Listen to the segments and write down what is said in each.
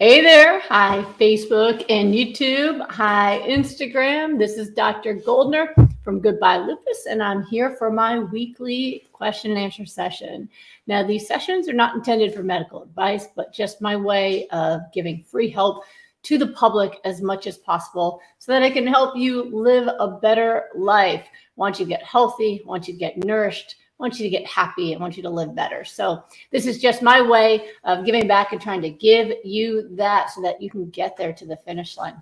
Hey there. Hi, Facebook and YouTube. Hi, Instagram. This is Dr. Goldner from Goodbye Lupus, and I'm here for my weekly question and answer session. Now, these sessions are not intended for medical advice, but just my way of giving free help to the public as much as possible so that I can help you live a better life. I want you to get healthy, I want you to get nourished, I want you to get happy, I want you to live better. So this is just my way of giving back and trying to give you that so that you can get there to the finish line.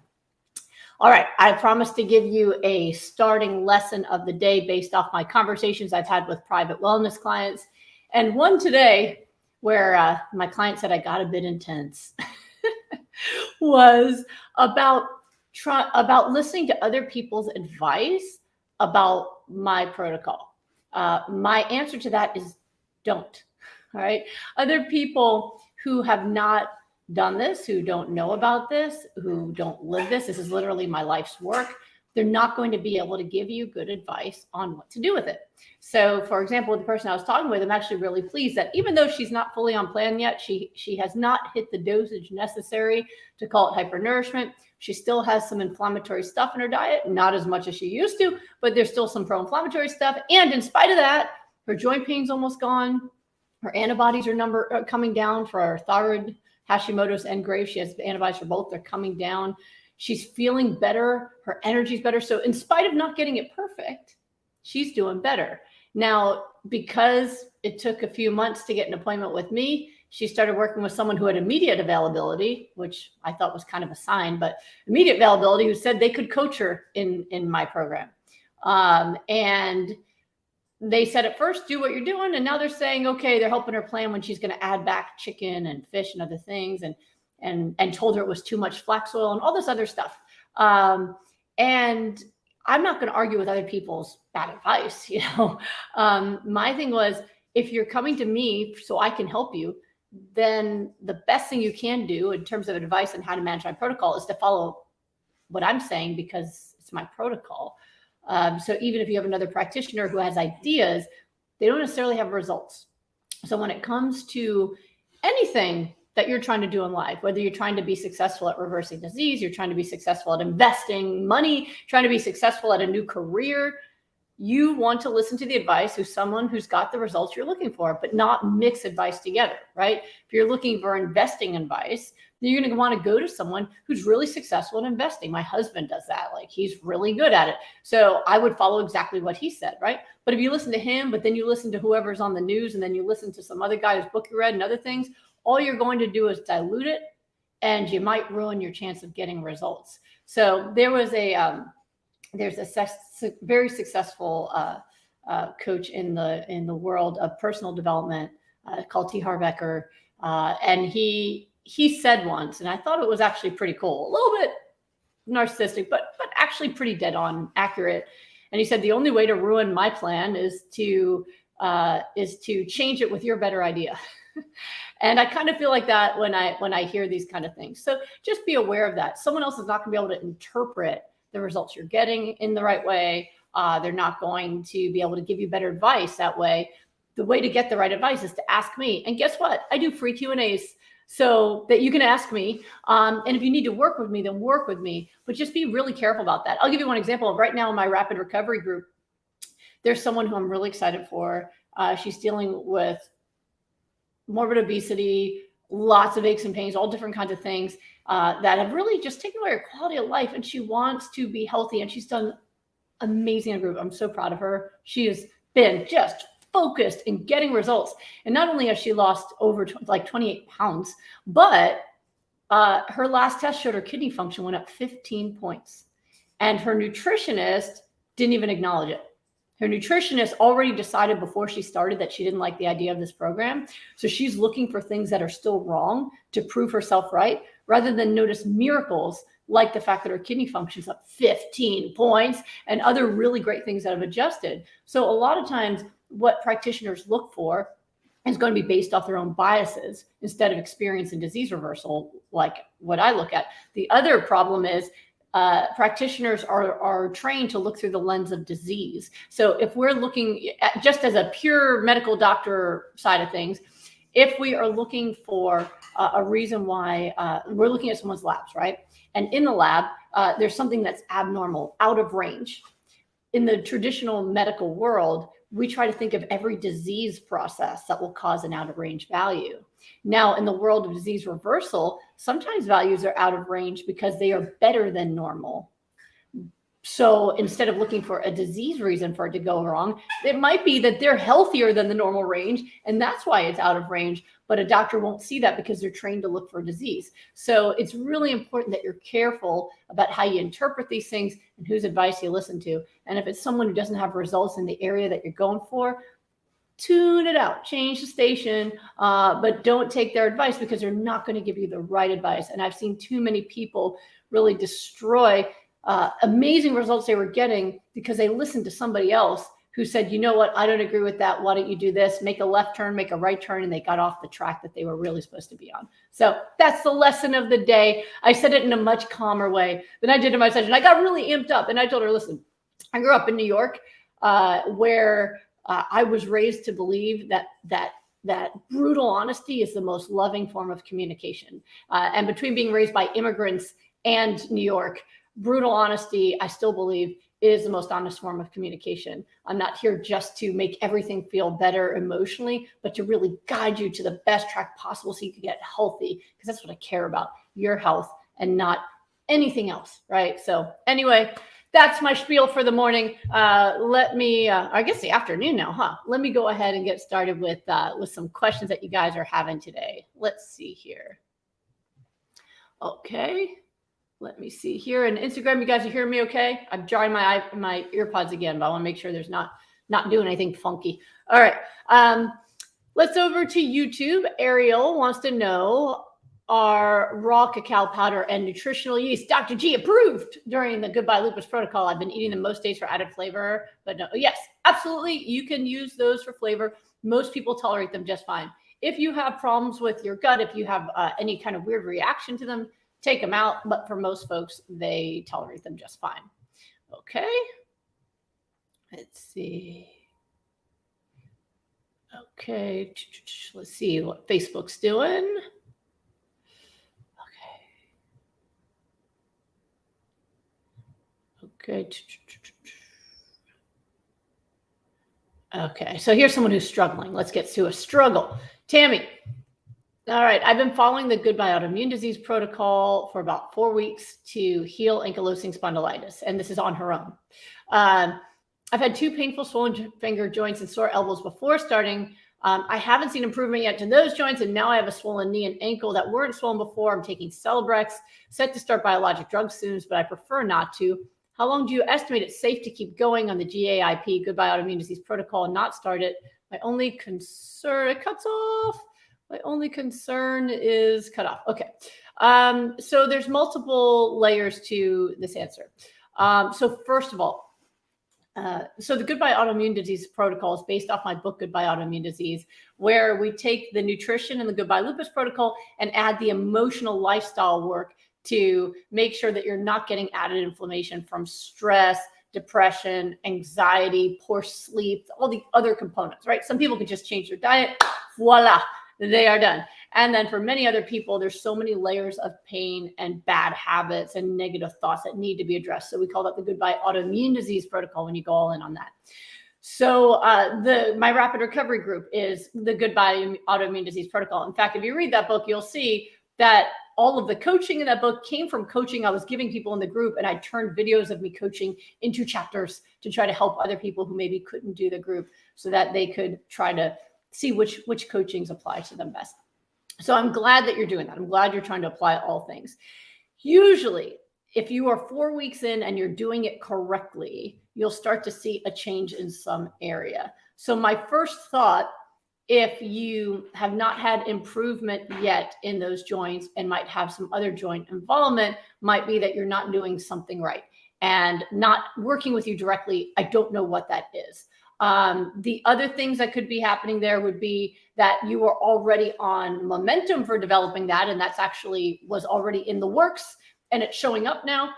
All right, I promised to give you a starting lesson of the day based off my conversations I've had with private wellness clients. And one today where my client said I got a bit intense was about listening to other people's advice about my protocol. My answer to that is don't. All right. Other people who have not done this, who don't know about this, who don't live this is literally my life's work. They're not going to be able to give you good advice on what to do with it. So, for example, with the person I was talking with, I'm actually really pleased that even though she's not fully on plan yet, she has not hit the dosage necessary to call it hypernourishment. She still has some inflammatory stuff in her diet, not as much as she used to, but there's still some pro-inflammatory stuff. And in spite of that, her joint pain's almost gone. Her antibodies are coming down for her thyroid, Hashimotos, and Graves. She has antibodies for both. They're coming down. She's feeling better. Her energy's better. So in spite of not getting it perfect, she's doing better. Now, because it took a few months to get an appointment with me, she started working with someone who had immediate availability, which I thought was kind of a sign, but immediate availability, who said they could coach her in my program. And they said at first, do what you're doing. And now they're saying, okay, they're helping her plan when she's going to add back chicken and fish and other things, and told her it was too much flax oil and all this other stuff. And I'm not going to argue with other people's bad advice. My thing was, if you're coming to me so I can help you, then the best thing you can do in terms of advice on how to manage my protocol is to follow what I'm saying, because it's my protocol. So even if you have another practitioner who has ideas, they don't necessarily have results. So when it comes to anything that you're trying to do in life, whether you're trying to be successful at reversing disease, you're trying to be successful at investing money, trying to be successful at a new career, you want to listen to the advice of someone who's got the results you're looking for, but not mix advice together, right? If you're looking for investing advice, then you're going to want to go to someone who's really successful in investing. My husband does that. Like, he's really good at it. So I would follow exactly what he said, right? But if you listen to him, but then you listen to whoever's on the news, and then you listen to some other guy whose book you read and other things, all you're going to do is dilute it, and you might ruin your chance of getting results. So there's a very successful coach in the world of personal development called T. Harv Eker, and he said once, and I thought it was actually pretty cool, a little bit narcissistic, but actually pretty dead on accurate. And he said the only way to ruin my plan is to change it with your better idea. And I kind of feel like that when I hear these kind of things. So just be aware of that. Someone else is not going to be able to interpret the results you're getting in the right way. They're not going to be able to give you better advice that way. The way to get the right advice is to ask me. And guess what? I do free Q&As so that you can ask me. And if you need to work with me, then work with me. But just be really careful about that. I'll give you one example of right now in my rapid recovery group. There's someone who I'm really excited for. She's dealing with morbid obesity, lots of aches and pains, all different kinds of things that have really just taken away her quality of life. And she wants to be healthy, and she's done amazing in a group. I'm so proud of her. She has been just focused in getting results. And not only has she lost over 28 pounds, but her last test showed her kidney function went up 15 points. And her nutritionist didn't even acknowledge it. Her nutritionist already decided before she started that she didn't like the idea of this program. So she's looking for things that are still wrong to prove herself right, rather than notice miracles like the fact that her kidney function's up 15 points and other really great things that have adjusted. So a lot of times what practitioners look for is going to be based off their own biases instead of experience and disease reversal, like what I look at. The other problem is practitioners are trained to look through the lens of disease. So if we're looking at just as a pure medical doctor side of things, if we are looking for a reason why we're looking at someone's labs, right? And in the lab, there's something that's abnormal, out of range. In the traditional medical world, we try to think of every disease process that will cause an out of range value. Now, in the world of disease reversal, sometimes values are out of range because they are better than normal. So instead of looking for a disease reason for it to go wrong, it might be that they're healthier than the normal range, and that's why it's out of range. But a doctor won't see that because they're trained to look for disease. So it's really important that you're careful about how you interpret these things and whose advice you listen to. And if it's someone who doesn't have results in the area that you're going for, tune it out, change the station, but don't take their advice because they're not going to give you the right advice. And I've seen too many people really destroy amazing results they were getting because they listened to somebody else who said, you know what, I don't agree with that. Why don't you do this? Make a left turn, make a right turn. And they got off the track that they were really supposed to be on. So that's the lesson of the day. I said it in a much calmer way than I did in my session. I got really amped up and I told her, listen, I grew up in New York where I was raised to believe that brutal honesty is the most loving form of communication. And between being raised by immigrants and New York, brutal honesty, I still believe, is the most honest form of communication. I'm not here just to make everything feel better emotionally, but to really guide you to the best track possible so you can get healthy, because that's what I care about, your health and not anything else, right? So anyway, that's my spiel for the morning. Let me, I guess the afternoon now, huh? Let me go ahead and get started with some questions that you guys are having today. Let's see here. Okay. Let me see here. And Instagram, you guys are hearing me okay? I'm jarring my earpods again, but I want to make sure there's not doing anything funky. All right. Let's over to YouTube. Ariel wants to know, are raw cacao powder and nutritional yeast Dr. G approved during the Goodbye Lupus protocol? I've been eating them most days for added flavor, but no, yes, absolutely. You can use those for flavor. Most people tolerate them just fine. If you have problems with your gut, if you have any kind of weird reaction to them, take them out. But for most folks, they tolerate them just fine. Okay. Let's see. Okay. Let's see what Facebook's doing. Okay. Okay. So here's someone who's struggling. Let's get to a struggle. Tammy. All right. I've been following the Goodbye Autoimmune Disease Protocol for about 4 weeks to heal ankylosing spondylitis. And this is on her own. I've had 2 painful swollen finger joints and sore elbows before starting. I haven't seen improvement yet to those joints, and now I have a swollen knee and ankle that weren't swollen before. I'm taking Celebrex, set to start biologic drugs soon, but I prefer not to. How long do you estimate it's safe to keep going on the GAIP, Goodbye Autoimmune Disease Protocol, and not start it? My only concern, it cuts off. My only concern is cut off. Okay. So there's multiple layers to this answer. So first of all, so the Goodbye Autoimmune Disease Protocol is based off my book, Goodbye Autoimmune Disease, where we take the nutrition in the Goodbye Lupus Protocol and add the emotional lifestyle work to make sure that you're not getting added inflammation from stress, depression, anxiety, poor sleep, all the other components, right? Some people can just change their diet. Voila, they are done. And then for many other people, there's so many layers of pain and bad habits and negative thoughts that need to be addressed. So we call that the Goodbye Autoimmune Disease Protocol when you go all in on that. So my rapid recovery group is the Goodbye Autoimmune Disease Protocol. In fact, if you read that book, you'll see that all of the coaching in that book came from coaching I was giving people in the group, and I turned videos of me coaching into chapters to try to help other people who maybe couldn't do the group so that they could try to see which coachings apply to them best. So I'm glad that you're doing that. I'm glad you're trying to apply all things. Usually, if you are 4 weeks in and you're doing it correctly, you'll start to see a change in some area. So my first thought, if you have not had improvement yet in those joints and might have some other joint involvement, might be that you're not doing something right and not working with you directly. I don't know what that is. The other things that could be happening there would be that you are already on momentum for developing that, and that's actually was already in the works and it's showing up now.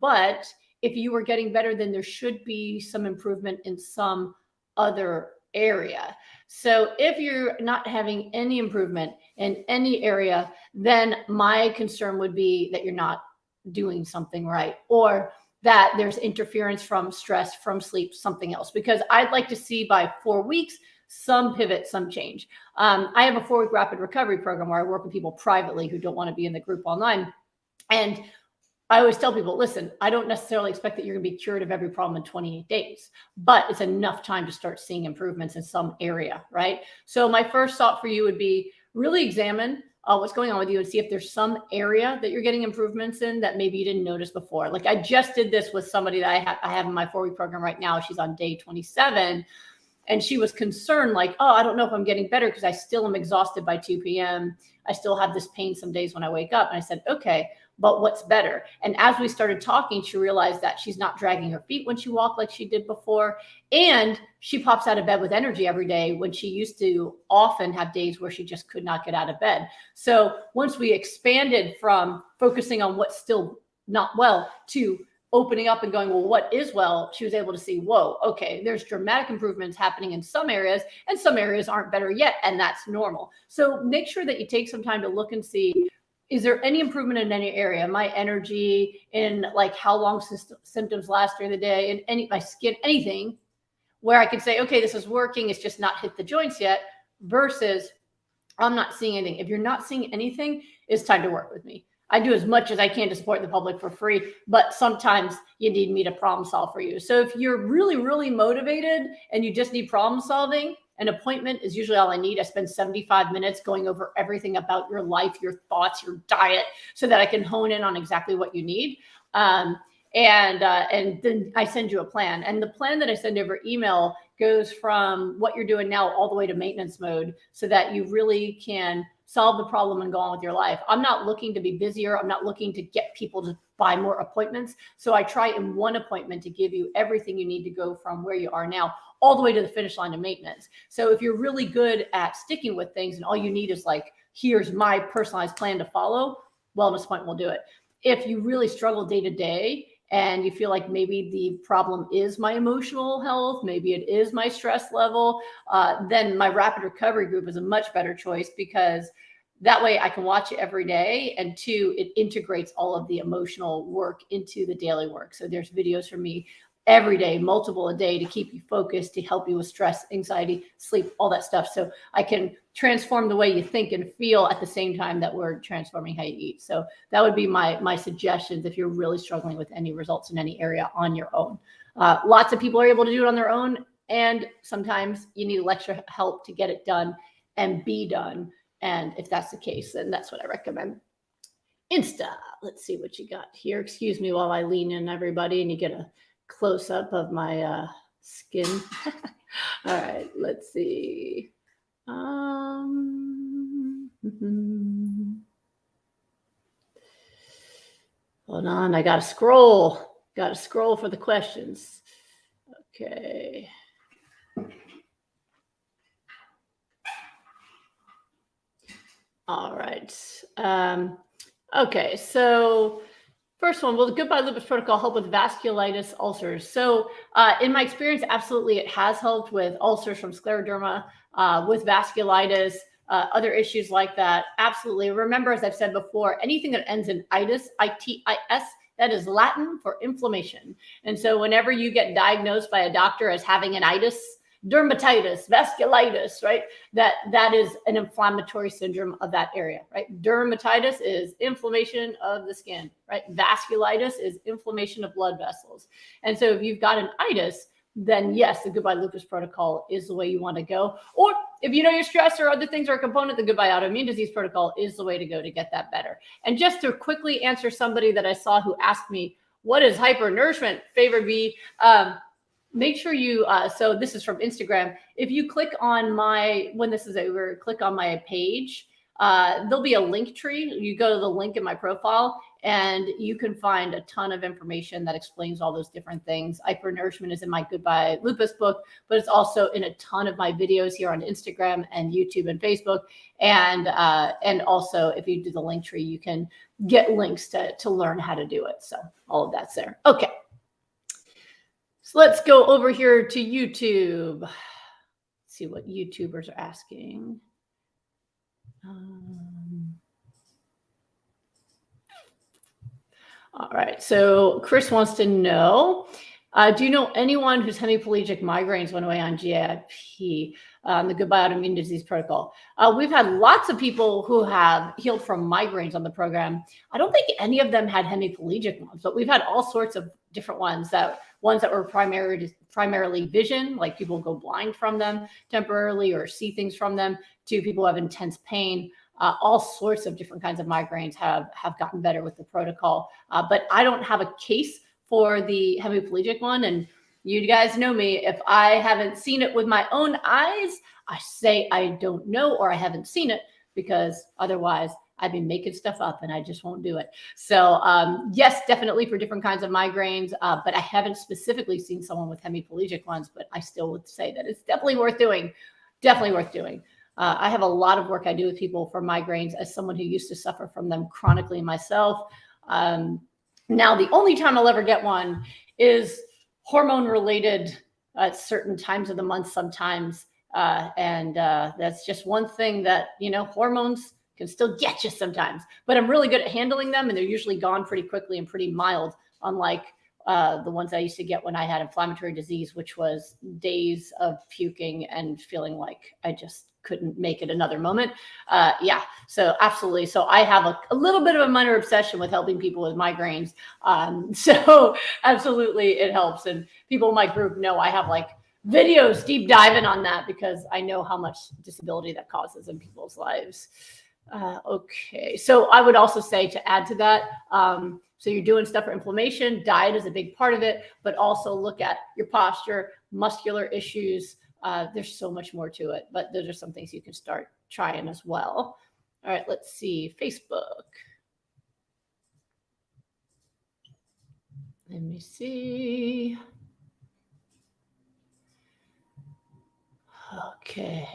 But if you were getting better, then there should be some improvement in some other area. So if you're not having any improvement in any area, then my concern would be that you're not doing something right, or that there's interference from stress, from sleep, something else. Because I'd like to see by 4 weeks some pivot, some change. I have a 4-week rapid recovery program where I work with people privately who don't want to be in the group online. And I always tell people, listen, I don't necessarily expect that you're going to be cured of every problem in 28 days, but it's enough time to start seeing improvements in some area, right? So my first thought for you would be really examine what's going on with you and see if there's some area that you're getting improvements in that maybe you didn't notice before. Like I just did this with somebody that I have in my 4-week program right now. She's on day 27. And she was concerned, like, oh, I don't know if I'm getting better because I still am exhausted by 2 p.m. I still have this pain some days when I wake up. And I said, okay, but what's better? And as we started talking, she realized that she's not dragging her feet when she walked like she did before. And she pops out of bed with energy every day when she used to often have days where she just could not get out of bed. So once we expanded from focusing on what's still not well to opening up and going, well, what is well, she was able to see, whoa, okay, there's dramatic improvements happening in some areas and some areas aren't better yet. And that's normal. So make sure that you take some time to look and see, is there any improvement in any area? My energy, in like how long symptoms last during the day, in any, my skin, anything where I can say, okay, this is working. It's just not hit the joints yet, versus I'm not seeing anything. If you're not seeing anything, it's time to work with me. I do as much as I can to support the public for free, but sometimes you need me to problem solve for you. So if you're really, really motivated and you just need problem solving, an appointment is usually all I need. I spend 75 minutes going over everything about your life, your thoughts, your diet, so that I can hone in on exactly what you need. And then I send you a plan. And the plan that I send over email goes from what you're doing now all the way to maintenance mode, so that you really can solve the problem and go on with your life. I'm not looking to be busier. I'm not looking to get people to buy more appointments. So I try in one appointment to give you everything you need to go from where you are now all the way to the finish line of maintenance. So if you're really good at sticking with things and all you need is like, here's my personalized plan to follow, Wellness Point will do it. If you really struggle day to day and you feel like maybe the problem is my emotional health, maybe it is my stress level, then my rapid recovery group is a much better choice, because that way I can watch it every day. And 2, it integrates all of the emotional work into the daily work. So there's videos from me every day, multiple a day, to keep you focused, to help you with stress, anxiety, sleep, all that stuff. So I can transform the way you think and feel at the same time that we're transforming how you eat. So that would be my suggestions if you're really struggling with any results in any area on your own. Lots of people are able to do it on their own, and sometimes you need extra help to get it done and be done. And if that's the case, then that's what I recommend. Insta, let's see what you got here. Excuse me while I lean in, everybody, and you get a close up of my skin. All right, let's see. Hold on, I gotta scroll for the questions. Okay. All right. Okay, so first one, will the Goodbye Lupus Protocol help with vasculitis ulcers? So in my experience, absolutely, it has helped with ulcers from scleroderma, with vasculitis, other issues like that. Absolutely. Remember, as I've said before, anything that ends in itis, I-T-I-S, that is Latin for inflammation. And so whenever you get diagnosed by a doctor as having an itis, dermatitis, vasculitis, right? That is an inflammatory syndrome of that area, right? Dermatitis is inflammation of the skin, right? Vasculitis is inflammation of blood vessels. And so if you've got an itis, then yes, the Goodbye Lupus Protocol is the way you want to go. Or if you know your stress or other things are a component, the Goodbye Autoimmune Disease Protocol is the way to go to get that better. And just to quickly answer somebody that I saw who asked me, what is hypernourishment? Favor B. Make sure you, so this is from Instagram. If you click on when this is over, click on my page, there'll be a link tree. You go to the link in my profile and you can find a ton of information that explains all those different things. Hypernourishment is in my Goodbye Lupus book, but it's also in a ton of my videos here on Instagram and YouTube and Facebook. And also if you do the link tree, you can get links to learn how to do it. So all of that's there. Okay. So let's go over here to YouTube. Let's see what YouTubers are asking. All right. So Chris wants to know, do you know anyone whose hemiplegic migraines went away on GIP, the Goodbye Autoimmune Disease Protocol? We've had lots of people who have healed from migraines on the program. I don't think any of them had hemiplegic ones, but we've had all sorts of different ones that were primarily vision, like people go blind from them temporarily or see things from them, to people who have intense pain. All sorts of different kinds of migraines have gotten better with the protocol. But I don't have a case for the hemiplegic one. And you guys know me. If I haven't seen it with my own eyes, I say I don't know, or I haven't seen it, because otherwise I'd be making stuff up and I just won't do it. So yes, definitely for different kinds of migraines, but I haven't specifically seen someone with hemiplegic ones, but I still would say that it's definitely worth doing. Definitely worth doing. I have a lot of work I do with people for migraines as someone who used to suffer from them chronically myself. Now, the only time I'll ever get one is hormone related at certain times of the month sometimes. And that's just one thing that, hormones can still get you sometimes. But I'm really good at handling them, and they're usually gone pretty quickly and pretty mild, unlike the ones I used to get when I had inflammatory disease, which was days of puking and feeling like I just couldn't make it another moment. Yeah, so absolutely. So I have a little bit of a minor obsession with helping people with migraines. So absolutely it helps. And people in my group know I have like videos deep diving on that, because I know how much disability that causes in people's lives. Okay, so I would also say, to add to that, so you're doing stuff for inflammation, diet is a big part of it, but also look at your posture, muscular issues. There's so much more to it, but those are some things you can start trying as well. All right, let's see, Facebook. Let me see. Okay.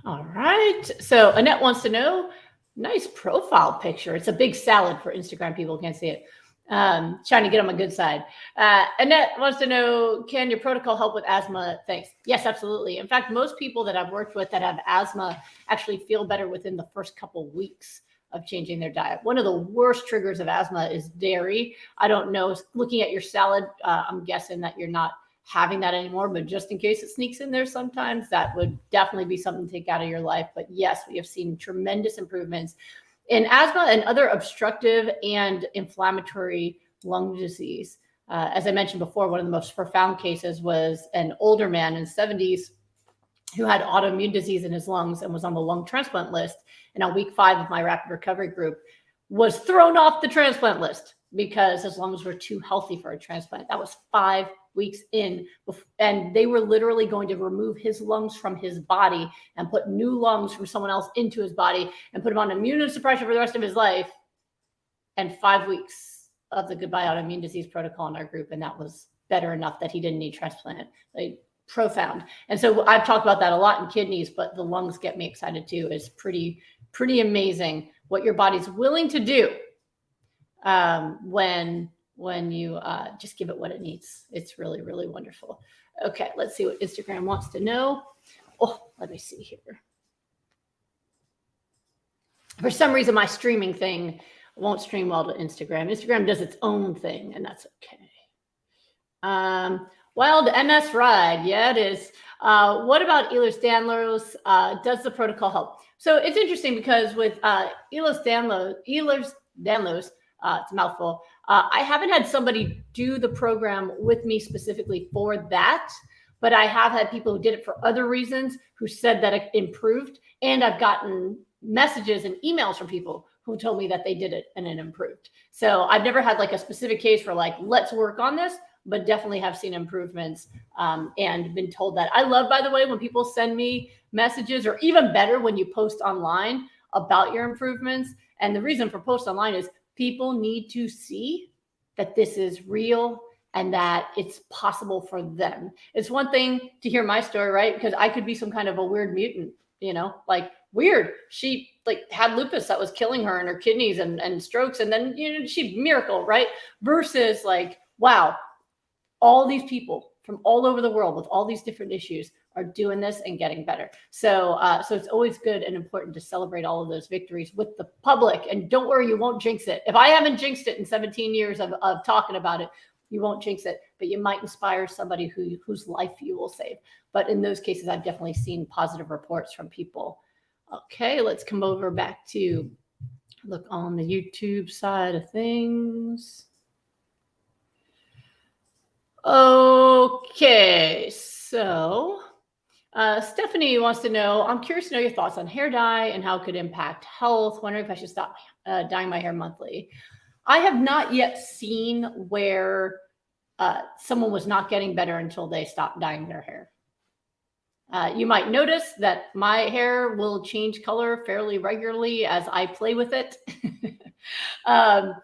All right. So Annette wants to know, nice profile picture. It's a big salad for Instagram. People can't see it. Trying to get on my good side. Annette wants to know, can your protocol help with asthma? Thanks. Yes, absolutely. In fact, most people that I've worked with that have asthma actually feel better within the first couple weeks of changing their diet. One of the worst triggers of asthma is dairy. I don't know, looking at your salad, I'm guessing that you're not having that anymore, but just in case it sneaks in there sometimes, that would definitely be something to take out of your life. But yes, we have seen tremendous improvements in asthma and other obstructive and inflammatory lung disease. As I mentioned before, one of the most profound cases was an older man in his 70s who had autoimmune disease in his lungs and was on the lung transplant list. And on week 5 of my rapid recovery group, was thrown off the transplant list because his lungs were too healthy for a transplant. That was 5 weeks in, and they were literally going to remove his lungs from his body and put new lungs from someone else into his body and put him on immunosuppression for the rest of his life. And 5 weeks of the Goodbye Autoimmune Disease Protocol in our group, and that was better enough that he didn't need transplant. Like, profound. And so I've talked about that a lot in kidneys, but the lungs get me excited too. It's pretty amazing what your body's willing to do when you just give it what it needs. It's really, really wonderful. Okay, let's see what Instagram wants to know. Oh, let me see here. For some reason, my streaming thing won't stream well to Instagram. Instagram does its own thing, and that's okay. Wild MS ride. Yeah, it is. What about Ehlers-Danlos? Does the protocol help? So it's interesting because with Ehlers-Danlos, it's a mouthful. I haven't had somebody do the program with me specifically for that, but I have had people who did it for other reasons who said that it improved. And I've gotten messages and emails from people who told me that they did it and it improved. So I've never had like a specific case for like, let's work on this, but definitely have seen improvements and been told that. I love, by the way, when people send me messages, or even better, when you post online about your improvements. And the reason for post online is people need to see that this is real and that it's possible for them. It's one thing to hear my story, right? Because I could be some kind of a weird mutant, like weird. She like had lupus that was killing her and her kidneys and strokes. And then, she miracle, right? Versus like, wow, all these people from all over the world with all these different issues are doing this and getting better. So it's always good and important to celebrate all of those victories with the public. And don't worry, you won't jinx it. If I haven't jinxed it in 17 years of talking about it, you won't jinx it, but you might inspire somebody whose life you will save. But in those cases, I've definitely seen positive reports from people. Okay, let's come over back to look on the YouTube side of things. Okay, so Stephanie wants to know, I'm curious to know your thoughts on hair dye and how it could impact health. Wondering if I should stop dyeing my hair monthly. I have not yet seen where someone was not getting better until they stopped dyeing their hair. You might notice that my hair will change color fairly regularly as I play with it. And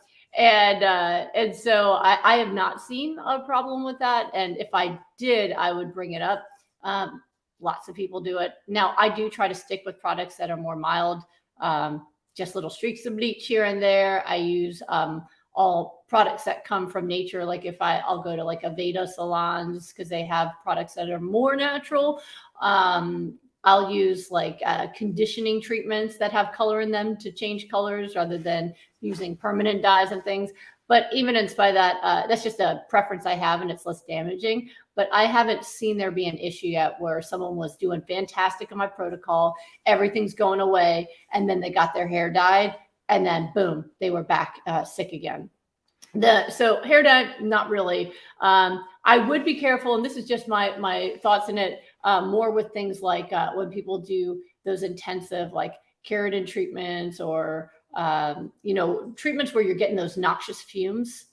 so I have not seen a problem with that. And if I did, I would bring it up. Lots of people do it. Now, I do try to stick with products that are more mild, just little streaks of bleach here and there. I use all products that come from nature. Like if I'll go to like Aveda salons because they have products that are more natural. I'll use like conditioning treatments that have color in them to change colors rather than using permanent dyes and things. But even in spite of that, that's just a preference I have and it's less damaging. But I haven't seen there be an issue yet where someone was doing fantastic on my protocol, everything's going away, and then they got their hair dyed, and then boom, they were back sick again. So hair dye, not really. I would be careful, and this is just my thoughts in it, more with things like when people do those intensive like keratin treatments or treatments where you're getting those noxious fumes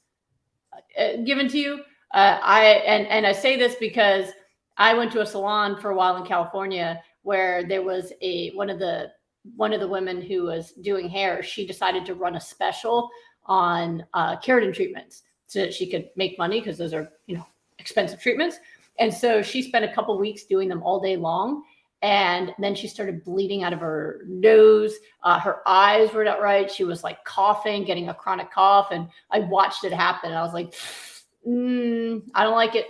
given to you. I say this because I went to a salon for a while in California where there was one of the women who was doing hair. She decided to run a special on keratin treatments so that she could make money because those are expensive treatments. And so she spent a couple weeks doing them all day long. And then she started bleeding out of her nose. Her eyes were not right. She was like coughing, getting a chronic cough. And I watched it happen. And I was like, I don't like it.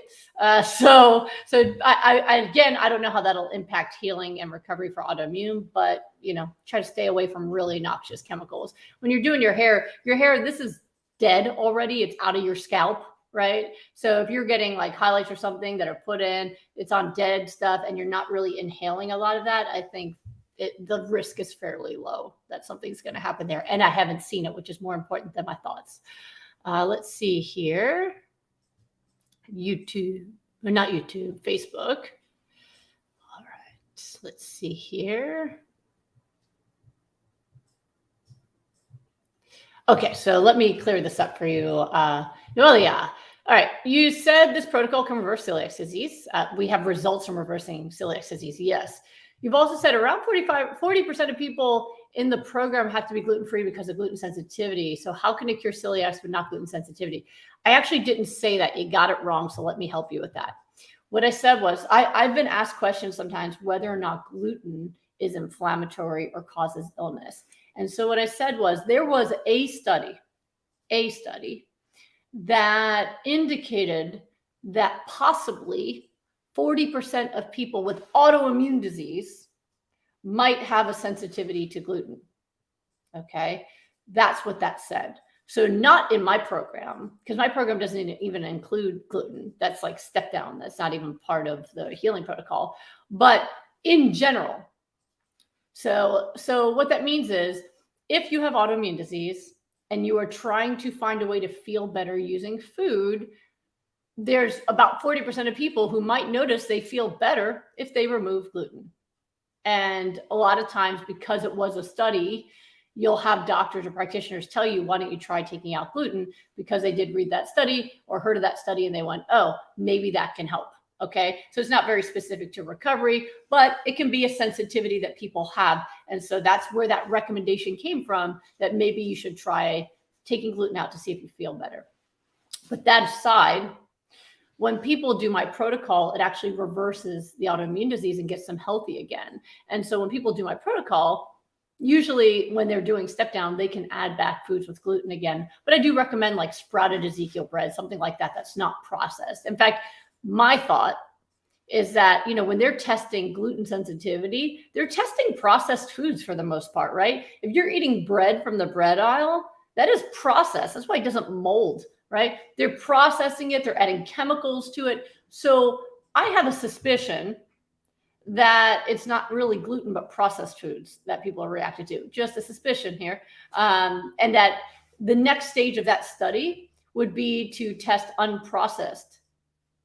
So I again, I don't know how that'll impact healing and recovery for autoimmune, but try to stay away from really noxious chemicals. When you're doing your hair, this is dead already. It's out of your scalp, right? So if you're getting like highlights or something that are put in, it's on dead stuff and you're not really inhaling a lot of that, I think the risk is fairly low that something's going to happen there. And I haven't seen it, which is more important than my thoughts. Let's see here. YouTube, or not YouTube, Facebook. All right, let's see here. Okay, so let me clear this up for you. Noelia. All right, you said this protocol can reverse celiac disease. We have results from reversing celiac disease, yes. You've also said around 40% of people in the program have to be gluten-free because of gluten sensitivity. So how can it cure celiacs but not gluten sensitivity? I actually didn't say that. You got it wrong, so let me help you with that. What I said was I've been asked questions sometimes whether or not gluten is inflammatory or causes illness. And so what I said was there was a study that indicated that possibly 40% of people with autoimmune disease might have a sensitivity to gluten. Okay, that's what that said. So not in my program, because my program doesn't even include gluten. That's like step down. That's not even part of the healing protocol, but in general. So what that means is if you have autoimmune disease and you are trying to find a way to feel better using food, there's about 40% of people who might notice they feel better if they remove gluten. And a lot of times, because it was a study, you'll have doctors or practitioners tell you, why don't you try taking out gluten? Because they did read that study or heard of that study and they went, oh, maybe that can help. Okay, so it's not very specific to recovery, but it can be a sensitivity that people have. And so that's where that recommendation came from, that maybe you should try taking gluten out to see if you feel better. But that aside, when people do my protocol, it actually reverses the autoimmune disease and gets them healthy again. And so when people do my protocol, usually when they're doing step down, they can add back foods with gluten again. But I do recommend like sprouted Ezekiel bread, something like that that's not processed. In fact, My thought is that, when they're testing gluten sensitivity, they're testing processed foods for the most part, right? If you're eating bread from the bread aisle, that is processed. That's why it doesn't mold, right? They're processing it. They're adding chemicals to it. So I have a suspicion that it's not really gluten, but processed foods that people are reacted to. Just a suspicion here. And that the next stage of that study would be to test unprocessed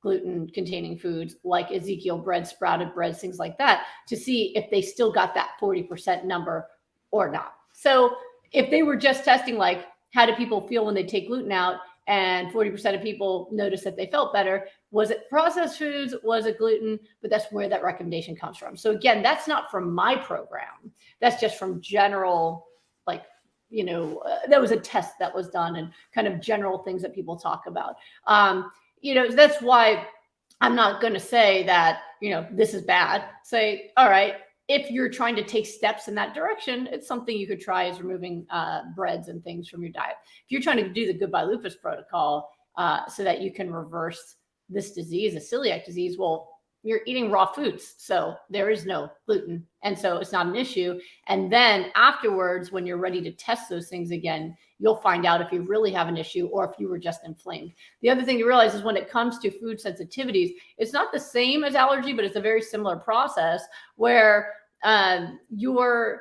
gluten-containing foods like Ezekiel bread, sprouted breads, things like that, to see if they still got that 40% number or not. So if they were just testing, like, how do people feel when they take gluten out, and 40% of people noticed that they felt better, was it processed foods? Was it gluten? But that's where that recommendation comes from. So again, that's not from my program. That's just from general, like, that was a test that was done and kind of general things that people talk about. That's why I'm not going to say that, this is bad. Say, all right, if you're trying to take steps in that direction, it's something you could try, is removing breads and things from your diet. If you're trying to do the Goodbye Lupus protocol so that you can reverse this disease, a celiac disease, well, you're eating raw foods. So there is no gluten. And so it's not an issue. And then afterwards, when you're ready to test those things again, you'll find out if you really have an issue or if you were just inflamed. The other thing to realize is when it comes to food sensitivities, it's not the same as allergy, but it's a very similar process where your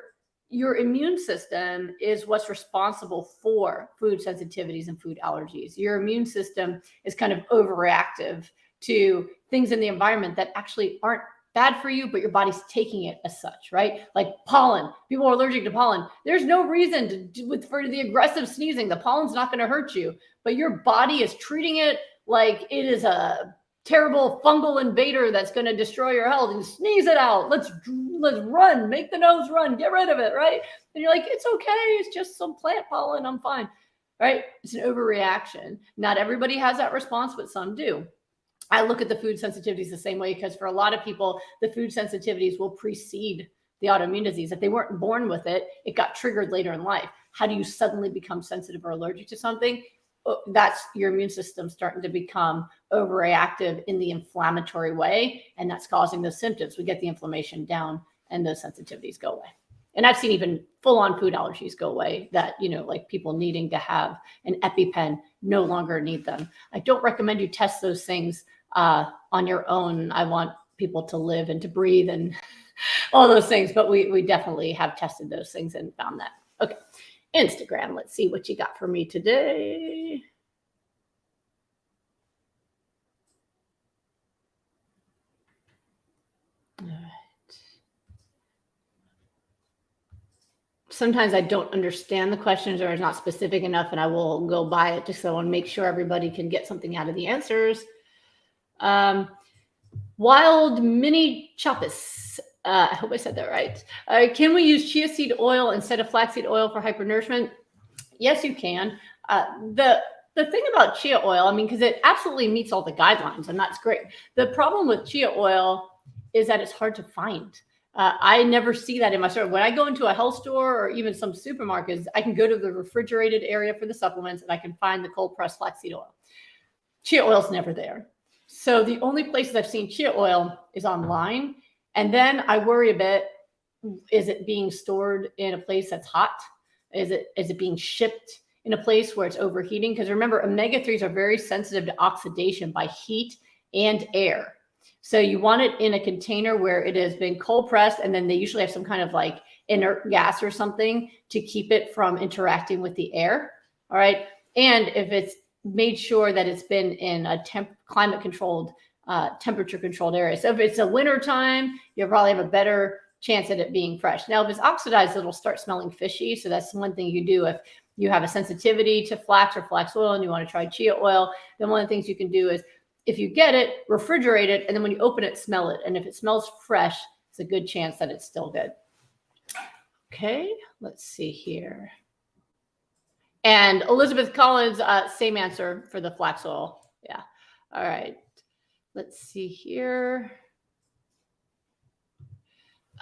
immune system is what's responsible for food sensitivities and food allergies. Your immune system is kind of overreactive to things in the environment that actually aren't bad for you, but your body's taking it as such, right? Like pollen. People are allergic to pollen. There's no reason for the aggressive sneezing. The pollen's not going to hurt you, but your body is treating it like it is a terrible fungal invader that's going to destroy your health. And sneeze it out. Let's run. Make the nose run. Get rid of it, right? And you're like, it's okay. It's just some plant pollen. I'm fine, right? It's an overreaction. Not everybody has that response, but some do. I look at the food sensitivities the same way, because for a lot of people, the food sensitivities will precede the autoimmune disease. If they weren't born with it, it got triggered later in life. How do you suddenly become sensitive or allergic to something? That's your immune system starting to become overreactive in the inflammatory way, and that's causing those symptoms. We get the inflammation down and those sensitivities go away. And I've seen even full-on food allergies go away, that, like people needing to have an EpiPen no longer need them. I don't recommend you test those things on your own. I want people to live and to breathe and all those things, but we definitely have tested those things and found that. Okay, Instagram, let's see what you got for me today. All right. Sometimes I don't understand the questions or it's not specific enough, and I will go by it just so I want to make sure everybody can get something out of the answers. Wild Mini Chopis. I hope I said that right. Can we use chia seed oil instead of flaxseed oil for hypernourishment? Yes, you can. The thing about chia oil, because it absolutely meets all the guidelines, and that's great. The problem with chia oil is that it's hard to find. I never see that in my store. When I go into a health store or even some supermarkets, I can go to the refrigerated area for the supplements and I can find the cold pressed flaxseed oil. Chia oil's never there. So the only places I've seen chia oil is online. And then I worry a bit, is it being stored in a place that's hot? Is it being shipped in a place where it's overheating? Because remember, omega-3s are very sensitive to oxidation by heat and air. So you want it in a container where it has been cold pressed, and then they usually have some kind of like inert gas or something to keep it from interacting with the air. All right. And if it's made sure that it's been in a climate controlled, temperature controlled area. So if it's a winter time, you'll probably have a better chance at it being fresh. Now, if it's oxidized, it'll start smelling fishy. So that's one thing you do if you have a sensitivity to flax or flax oil and you want to try chia oil. Then one of the things you can do is, if you get it, refrigerate it, and then when you open it, smell it. And if it smells fresh, it's a good chance that it's still good. Okay, let's see here. And Elizabeth Collins, same answer for the flax oil. Yeah. All right. Let's see here.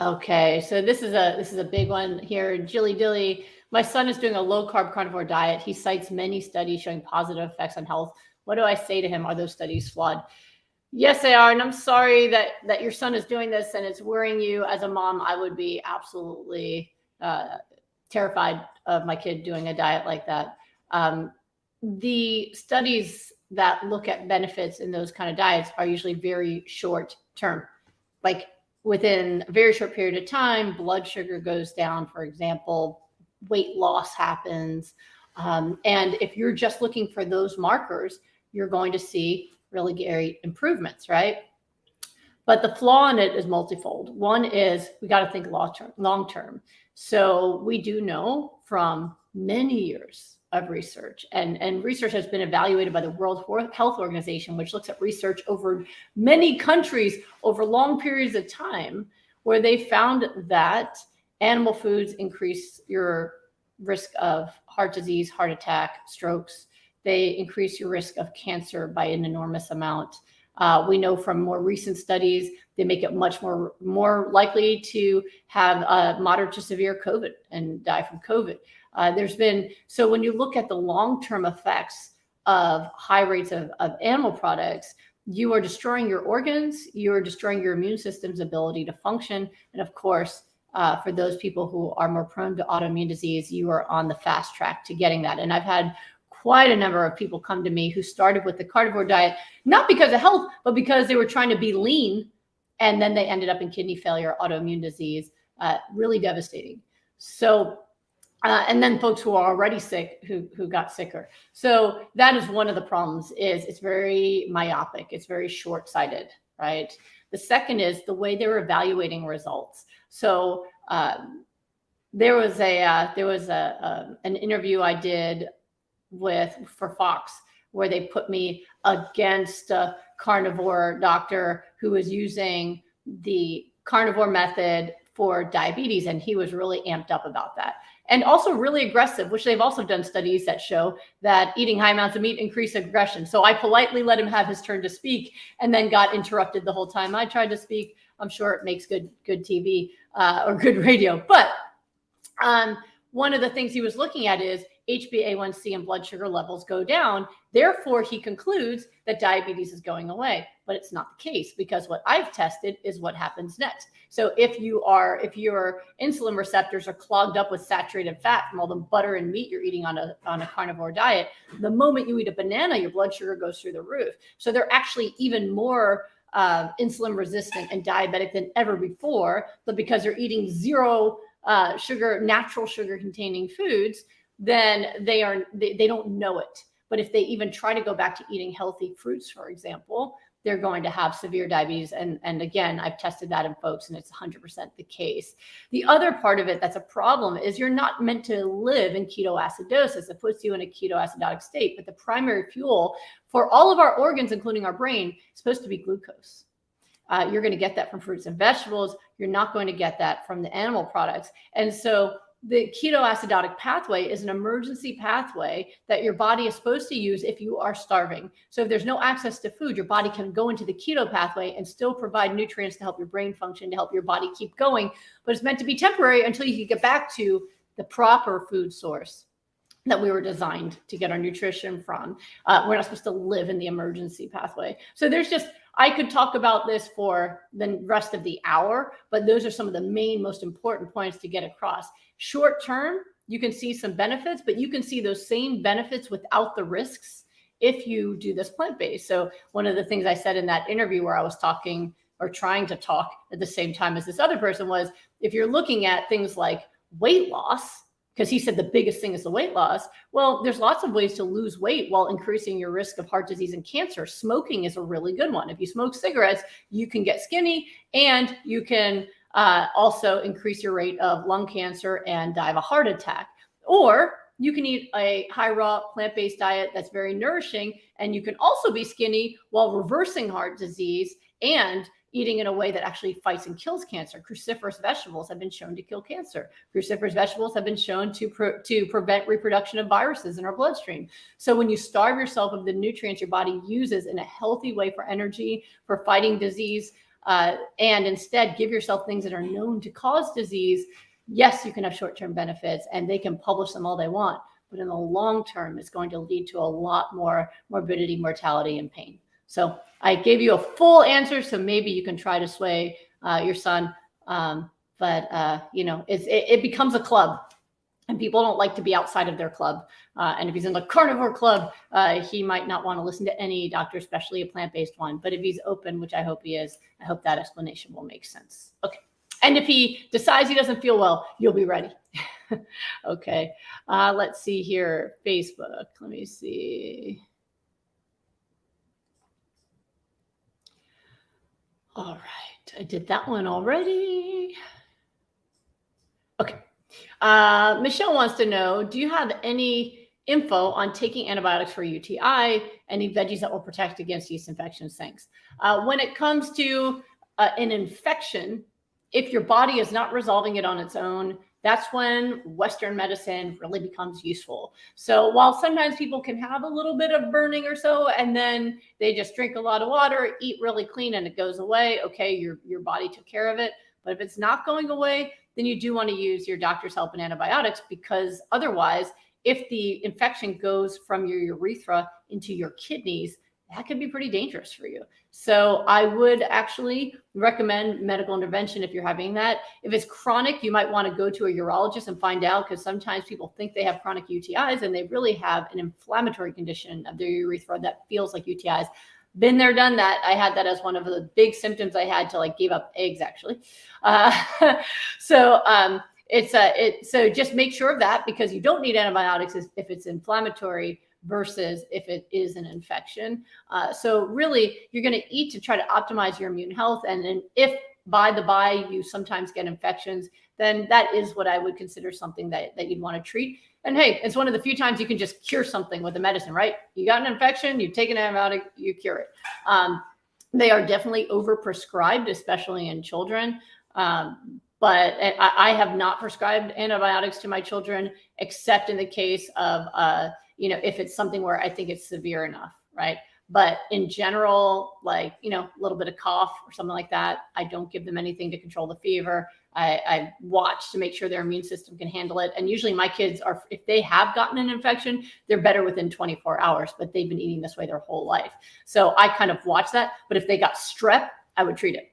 Okay, so this is a big one here. Jilly Dilly. My son is doing a low carb carnivore diet. He cites many studies showing positive effects on health. What do I say to him? Are those studies flawed? Yes, they are. And I'm sorry that your son is doing this and it's worrying you. As a mom, I would be absolutely terrified of my kid doing a diet like that. The studies that look at benefits in those kind of diets are usually very short term. Like within a very short period of time, blood sugar goes down, for example, weight loss happens. And if you're just looking for those markers, you're going to see really great improvements, right? But the flaw in it is multifold. One is we got to think long term. So we do know from many years of research, and research has been evaluated by the World Health Organization, which looks at research over many countries over long periods of time, where they found that animal foods increase your risk of heart disease, heart attack, strokes. They increase your risk of cancer by an enormous amount. We know from more recent studies, they make it much more likely to have moderate to severe COVID and die from COVID. So when you look at the long-term effects of high rates of animal products, you are destroying your organs, you are destroying your immune system's ability to function. And of course, for those people who are more prone to autoimmune disease, you are on the fast track to getting that. And I've had quite a number of people come to me who started with the carnivore diet, not because of health, but because they were trying to be lean. And then they ended up in kidney failure, autoimmune disease, really devastating. So, and then folks who are already sick, who got sicker. So that is one of the problems, is it's very myopic. It's very short-sighted, right? The second is the way they're evaluating results. So there was an interview I did for Fox, where they put me against a carnivore doctor who was using the carnivore method for diabetes, and he was really amped up about that. And also really aggressive, which they've also done studies that show that eating high amounts of meat increase aggression. So I politely let him have his turn to speak, and then got interrupted the whole time I tried to speak. I'm sure it makes good TV or good radio. But one of the things he was looking at is HbA1c and blood sugar levels go down. Therefore, he concludes that diabetes is going away. But it's not the case, because what I've tested is what happens next. So if your insulin receptors are clogged up with saturated fat from all the butter and meat you're eating on a carnivore diet, the moment you eat a banana, your blood sugar goes through the roof. So they're actually even more insulin resistant and diabetic than ever before. But because they're eating zero natural sugar containing foods, then they don't know it. But if they even try to go back to eating healthy fruits, for example, they're going to have severe diabetes. And again, I've tested that in folks, and it's 100% the case. The other part of it that's a problem is you're not meant to live in ketoacidosis. It puts you in a ketoacidotic state. But the primary fuel for all of our organs, including our brain, is supposed to be glucose. You're going to get that from fruits and vegetables. You're not going to get that from the animal products. And so the ketoacidotic pathway is an emergency pathway that your body is supposed to use if you are starving. So if there's no access to food, your body can go into the keto pathway and still provide nutrients to help your brain function, to help your body keep going. But it's meant to be temporary until you can get back to the proper food source that we were designed to get our nutrition from. We're not supposed to live in the emergency pathway. So I could talk about this for the rest of the hour, but those are some of the main, most important points to get across. Short term, you can see some benefits, but you can see those same benefits without the risks if you do this plant-based. So one of the things I said in that interview, where I was talking or trying to talk at the same time as this other person, was if you're looking at things like weight loss, because he said the biggest thing is the weight loss. Well, there's lots of ways to lose weight while increasing your risk of heart disease and cancer. Smoking is a really good one. If you smoke cigarettes, you can get skinny, and you can also increase your rate of lung cancer and die of a heart attack. Or you can eat a high raw plant-based diet that's very nourishing, and you can also be skinny while reversing heart disease and eating in a way that actually fights and kills cancer. Cruciferous vegetables have been shown to kill cancer. Cruciferous vegetables have been shown to prevent reproduction of viruses in our bloodstream. So when you starve yourself of the nutrients your body uses in a healthy way for energy, for fighting disease, and instead give yourself things that are known to cause disease, yes, you can have short-term benefits, and they can publish them all they want. But in the long term, it's going to lead to a lot more morbidity, mortality, and pain. So I gave you a full answer, so maybe you can try to sway your son. But it becomes a club, and people don't like to be outside of their club. And if he's in the carnivore club, he might not want to listen to any doctor, especially a plant-based one. But if he's open, which I hope he is, I hope that explanation will make sense. Okay. And if he decides he doesn't feel well, you'll be ready. Okay. Let's see here. Facebook. Let me see. All right. I did that one already. Okay. Michelle wants to know, do you have any info on taking antibiotics for UTI, any veggies that will protect against yeast infections? Thanks. When it comes to an infection, if your body is not resolving it on its own, that's when Western medicine really becomes useful. So while sometimes people can have a little bit of burning or so, and then they just drink a lot of water, eat really clean, and it goes away, okay, your body took care of it. But if it's not going away, then you do want to use your doctor's help and antibiotics, because otherwise, if the infection goes from your urethra into your kidneys, that could be pretty dangerous for you. So I would actually recommend medical intervention if you're having that. If it's chronic, you might want to go to a urologist and find out, because sometimes people think they have chronic UTIs and they really have an inflammatory condition of their urethra that feels like UTIs. Been there, done that. I had that as one of the big symptoms I had till I gave up eggs, actually. So just make sure of that, because you don't need antibiotics if it's inflammatory versus if it is an infection. So really, you're going to eat to try to optimize your immune health. And then if by the by you sometimes get infections, then that is what I would consider something that you'd want to treat. And hey, it's one of the few times you can just cure something with a medicine, right? You got an infection, you take an antibiotic, you cure it. They are definitely overprescribed, especially in children. But I have not prescribed antibiotics to my children, except in the case of, if it's something where I think it's severe enough, right? But in general, like, a little bit of cough or something like that, I don't give them anything to control the fever. I watch to make sure their immune system can handle it. And usually my kids are, if they have gotten an infection, they're better within 24 hours, but they've been eating this way their whole life. So I kind of watch that. But if they got strep, I would treat it.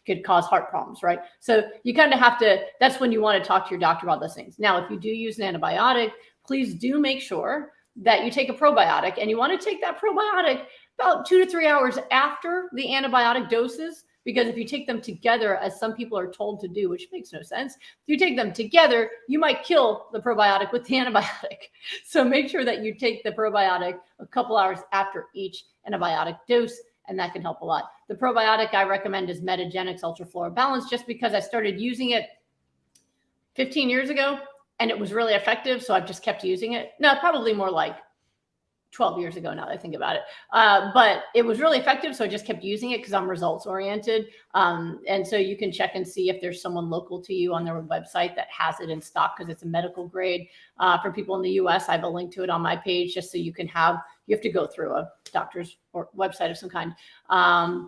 Could cause heart problems, right? So you kind of have to, that's when you want to talk to your doctor about those things. Now, if you do use an antibiotic, please do make sure that you take a probiotic, and you want to take that probiotic about 2 to 3 hours after the antibiotic doses, because if you take them together, as some people are told to do, which makes no sense, if you take them together, you might kill the probiotic with the antibiotic. So make sure that you take the probiotic a couple hours after each antibiotic dose, and that can help a lot. The probiotic I recommend is Metagenics Ultra Flora Balance, just because I started using it 15 years ago and it was really effective. So I've just kept using it. No, probably more like 12 years ago now that I think about it. But it was really effective. So I just kept using it because I'm results oriented. And so you can check and see if there's someone local to you on their website that has it in stock, because it's a medical grade. For people in the US, I have a link to it on my page, just so you can have, you have to go through a doctor's or website of some kind.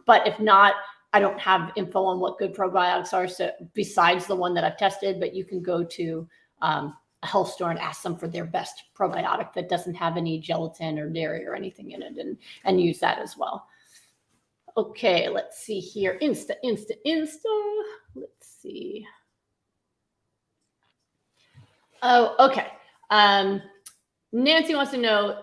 But if not, I don't have info on what good probiotics are, so besides the one that I've tested, but you can go to a health store and ask them for their best probiotic that doesn't have any gelatin or dairy or anything in it, and use that as well. Okay, let's see here. Insta. Let's see. Oh, okay. Nancy wants to know,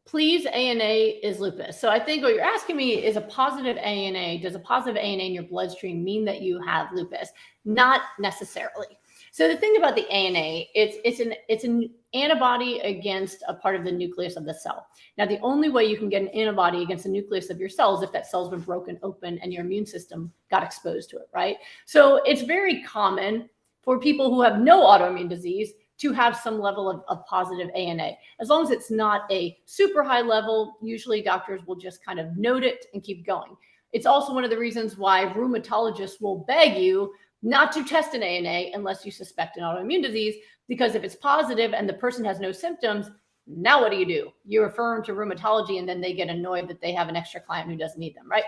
please, ANA is lupus. So I think what you're asking me is, a positive ANA, does a positive ANA in your bloodstream mean that you have lupus? Not necessarily. So the thing about the ANA, it's an antibody against a part of the nucleus of the cell. Now, the only way you can get an antibody against the nucleus of your cell is if that cell's been broken open and your immune system got exposed to it, right? So it's very common for people who have no autoimmune disease to have some level of positive ANA. As long as it's not a super high level, usually doctors will just kind of note it and keep going. It's also one of the reasons why rheumatologists will beg you not to test an ANA unless you suspect an autoimmune disease, because if it's positive and the person has no symptoms, now what do? You refer them to rheumatology, and then they get annoyed that they have an extra client who doesn't need them, right?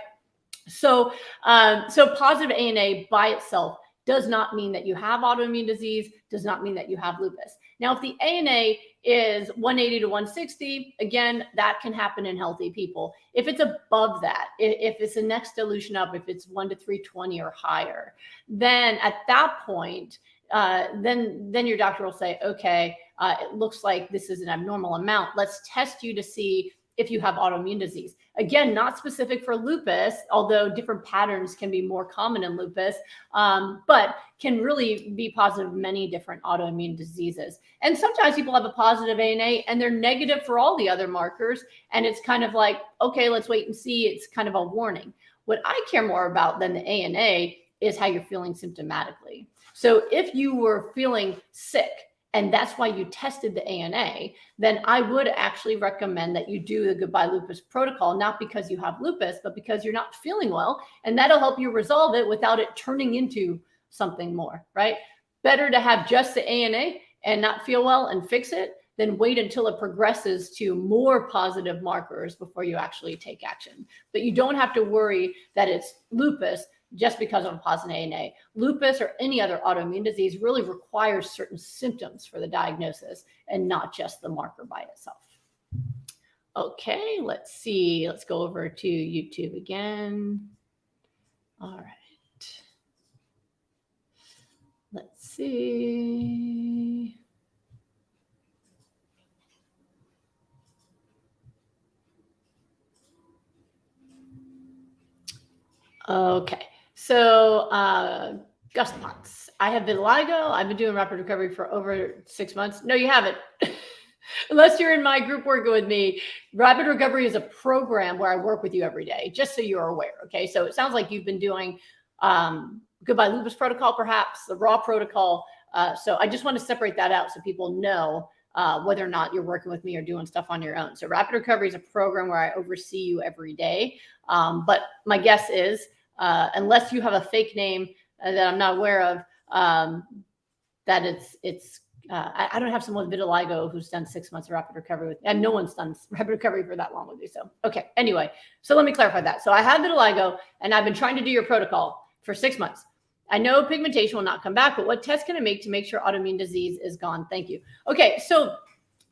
So positive ANA by itself does not mean that you have autoimmune disease, does not mean that you have lupus. Now, if the ANA is 180 to 160, again, that can happen in healthy people. If it's above that, if it's the next dilution up, if it's 1 to 320 or higher, then at that point, then your doctor will say, okay, it looks like this is an abnormal amount. Let's test you to see if you have autoimmune disease. Again, not specific for lupus, although different patterns can be more common in lupus, but can really be positive in many different autoimmune diseases. And sometimes people have a positive ANA and they're negative for all the other markers. And it's kind of like, okay, let's wait and see. It's kind of a warning. What I care more about than the ANA is how you're feeling symptomatically. So if you were feeling sick, and that's why you tested the ANA, then I would actually recommend that you do the Goodbye Lupus protocol, not because you have lupus, but because you're not feeling well. And that'll help you resolve it without it turning into something more, right? Better to have just the ANA and not feel well and fix it than wait until it progresses to more positive markers before you actually take action. But you don't have to worry that it's lupus just because of a positive ANA. Lupus or any other autoimmune disease really requires certain symptoms for the diagnosis and not just the marker by itself. Okay, let's see. Let's go over to YouTube again. All right. Let's see. Okay. So, Gus Potts, I have vitiligo. I've been doing rapid recovery for over 6 months. No, you haven't. Unless you're in my group working with me. Rapid recovery is a program where I work with you every day, just so you're aware. Okay. So it sounds like you've been doing Goodbye Lupus protocol, perhaps the raw protocol. So I just want to separate that out so people know whether or not you're working with me or doing stuff on your own. So rapid recovery is a program where I oversee you every day. But my guess is, unless you have a fake name that I'm not aware of, that I don't have someone with vitiligo who's done 6 months of rapid recovery with, and no one's done rapid recovery for that long with you. So, okay. Anyway, so let me clarify that. So I have vitiligo and I've been trying to do your protocol for 6 months. I know pigmentation will not come back, but what test can I make to make sure autoimmune disease is gone? Thank you. Okay. So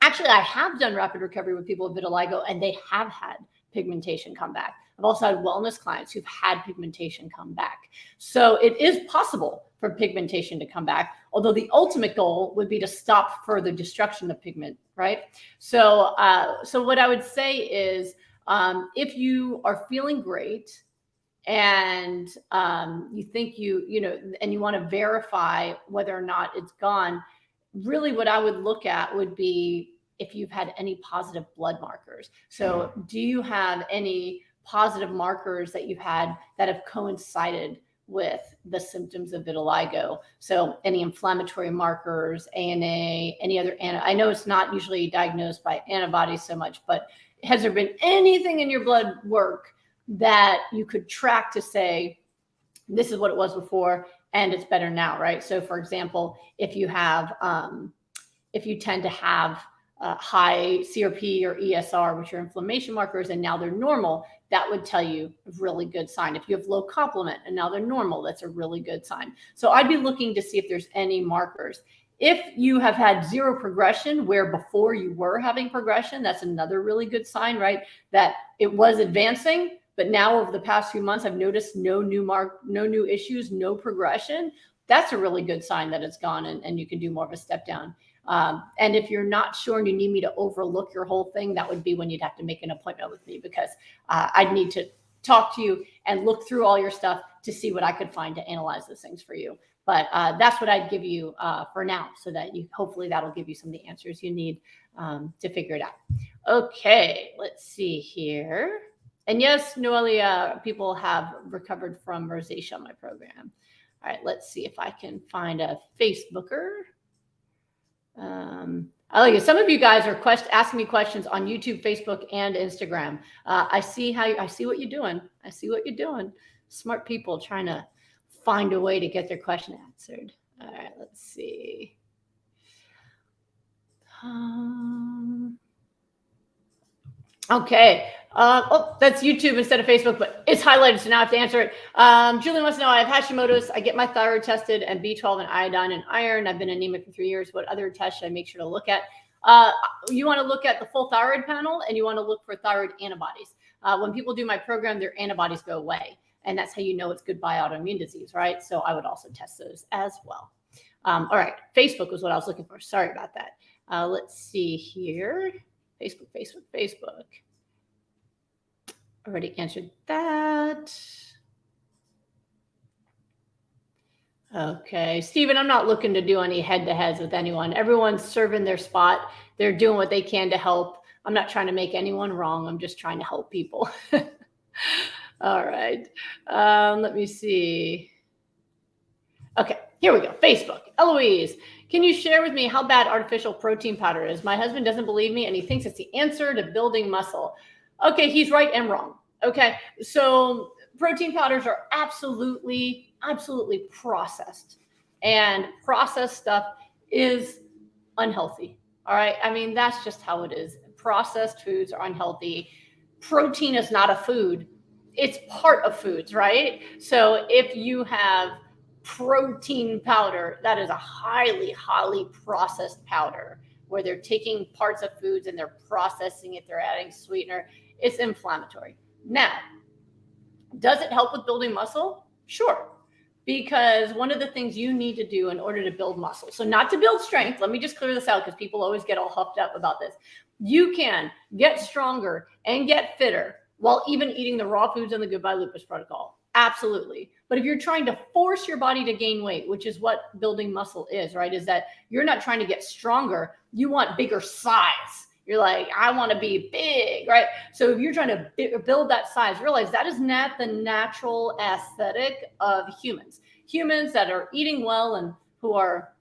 actually I have done rapid recovery with people with vitiligo and they have had pigmentation come back. I've also had wellness clients who've had pigmentation come back. So it is possible for pigmentation to come back, although the ultimate goal would be to stop further destruction of pigment, right? So, so what I would say is, if you are feeling great and you think and you want to verify whether or not it's gone, really what I would look at would be if you've had any positive blood markers. So do you have any positive markers that you've had that have coincided with the symptoms of vitiligo? So any inflammatory markers, ANA, any other, I know it's not usually diagnosed by antibodies so much, but has there been anything in your blood work that you could track to say, this is what it was before and it's better now, right? So for example, if you have, if you tend to have high CRP or ESR, which are inflammation markers, and now they're normal, that would tell you a really good sign. If you have low complement and now they're normal, that's a really good sign. So I'd be looking to see if there's any markers. If you have had zero progression where before you were having progression, that's another really good sign, right? That it was advancing, but now over the past few months, I've noticed no new issues, no progression. That's a really good sign that it's gone and you can do more of a step down. And if you're not sure and you need me to overlook your whole thing, that would be when you'd have to make an appointment with me, because I'd need to talk to you and look through all your stuff to see what I could find to analyze those things for you. But that's what I'd give you for now, so that hopefully that'll give you some of the answers you need to figure it out. Okay, let's see here. And yes, Noelia, people have recovered from rosacea on my program. All right, let's see if I can find a Facebooker. I like it. Some of you guys are asking me questions on YouTube, Facebook, and Instagram. I see what you're doing. I see what you're doing. Smart people trying to find a way to get their question answered. All right, let's see. Okay. That's YouTube instead of Facebook, but it's highlighted, so now I have to answer it. Julie wants to know, I have Hashimotos. I get my thyroid tested and B12 and iodine and iron. I've been anemic for 3 years. What other tests should I make sure to look at? You want to look at the full thyroid panel, and you want to look for thyroid antibodies. When people do my program, their antibodies go away, and that's how you know it's Goodbye Autoimmune Disease, right? So I would also test those as well. All right, Facebook was what I was looking for. Sorry about that. Let's see here. Facebook. Already answered that. Okay, Stephen, I'm not looking to do any head-to-heads with anyone. Everyone's serving their spot. They're doing what they can to help. I'm not trying to make anyone wrong. I'm just trying to help people. All right. Let me see. Okay, here we go. Facebook. Eloise, can you share with me how bad artificial protein powder is? My husband doesn't believe me, and he thinks it's the answer to building muscle. Okay, he's right and wrong. Okay, so protein powders are absolutely processed, and processed stuff is unhealthy. All right, I mean, that's just how it is. Processed foods are unhealthy. Protein is not a food. It's part of foods, right? So if you have protein powder, that is a highly processed powder where they're taking parts of foods and they're processing it. They're adding sweetener. It's inflammatory. Now, does it help with building muscle? Sure. Because one of the things you need to do in order to build muscle, so not to build strength, let me just clear this out because people always get all huffed up about this. You can get stronger and get fitter while even eating the raw foods in the Goodbye Lupus Protocol. Absolutely. But if you're trying to force your body to gain weight, which is what building muscle is, right? Is that you're not trying to get stronger. You want bigger size. You're like, I want to be big, right? So if you're trying to build that size, realize that is not the natural aesthetic of humans. Humans that are eating well and who are,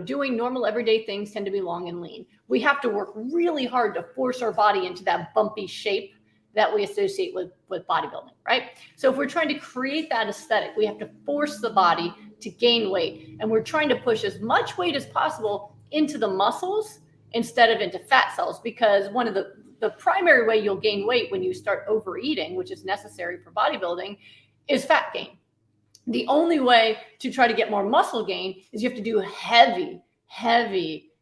doing normal everyday things tend to be long and lean. We have to work really hard to force our body into that bumpy shape that we associate with bodybuilding, right? So if we're trying to create that aesthetic, we have to force the body to gain weight. And we're trying to push as much weight as possible into the muscles instead of into fat cells, because one of the primary way you'll gain weight when you start overeating, which is necessary for bodybuilding, is fat gain. The only way to try to get more muscle gain is you have to do heavy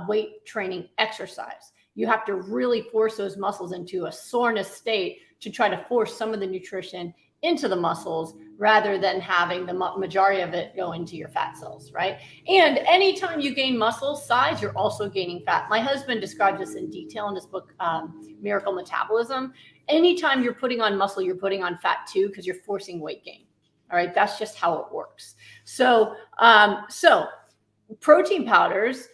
weight training exercise. You have to really force those muscles into a soreness state to try to force some of the nutrition into the muscles rather than having the majority of it go into your fat cells, right? And anytime you gain muscle size, you're also gaining fat. My husband describes this in detail in his book, Miracle Metabolism. Anytime you're putting on muscle, you're putting on fat too, because you're forcing weight gain. All right, that's just how it works. So protein powders,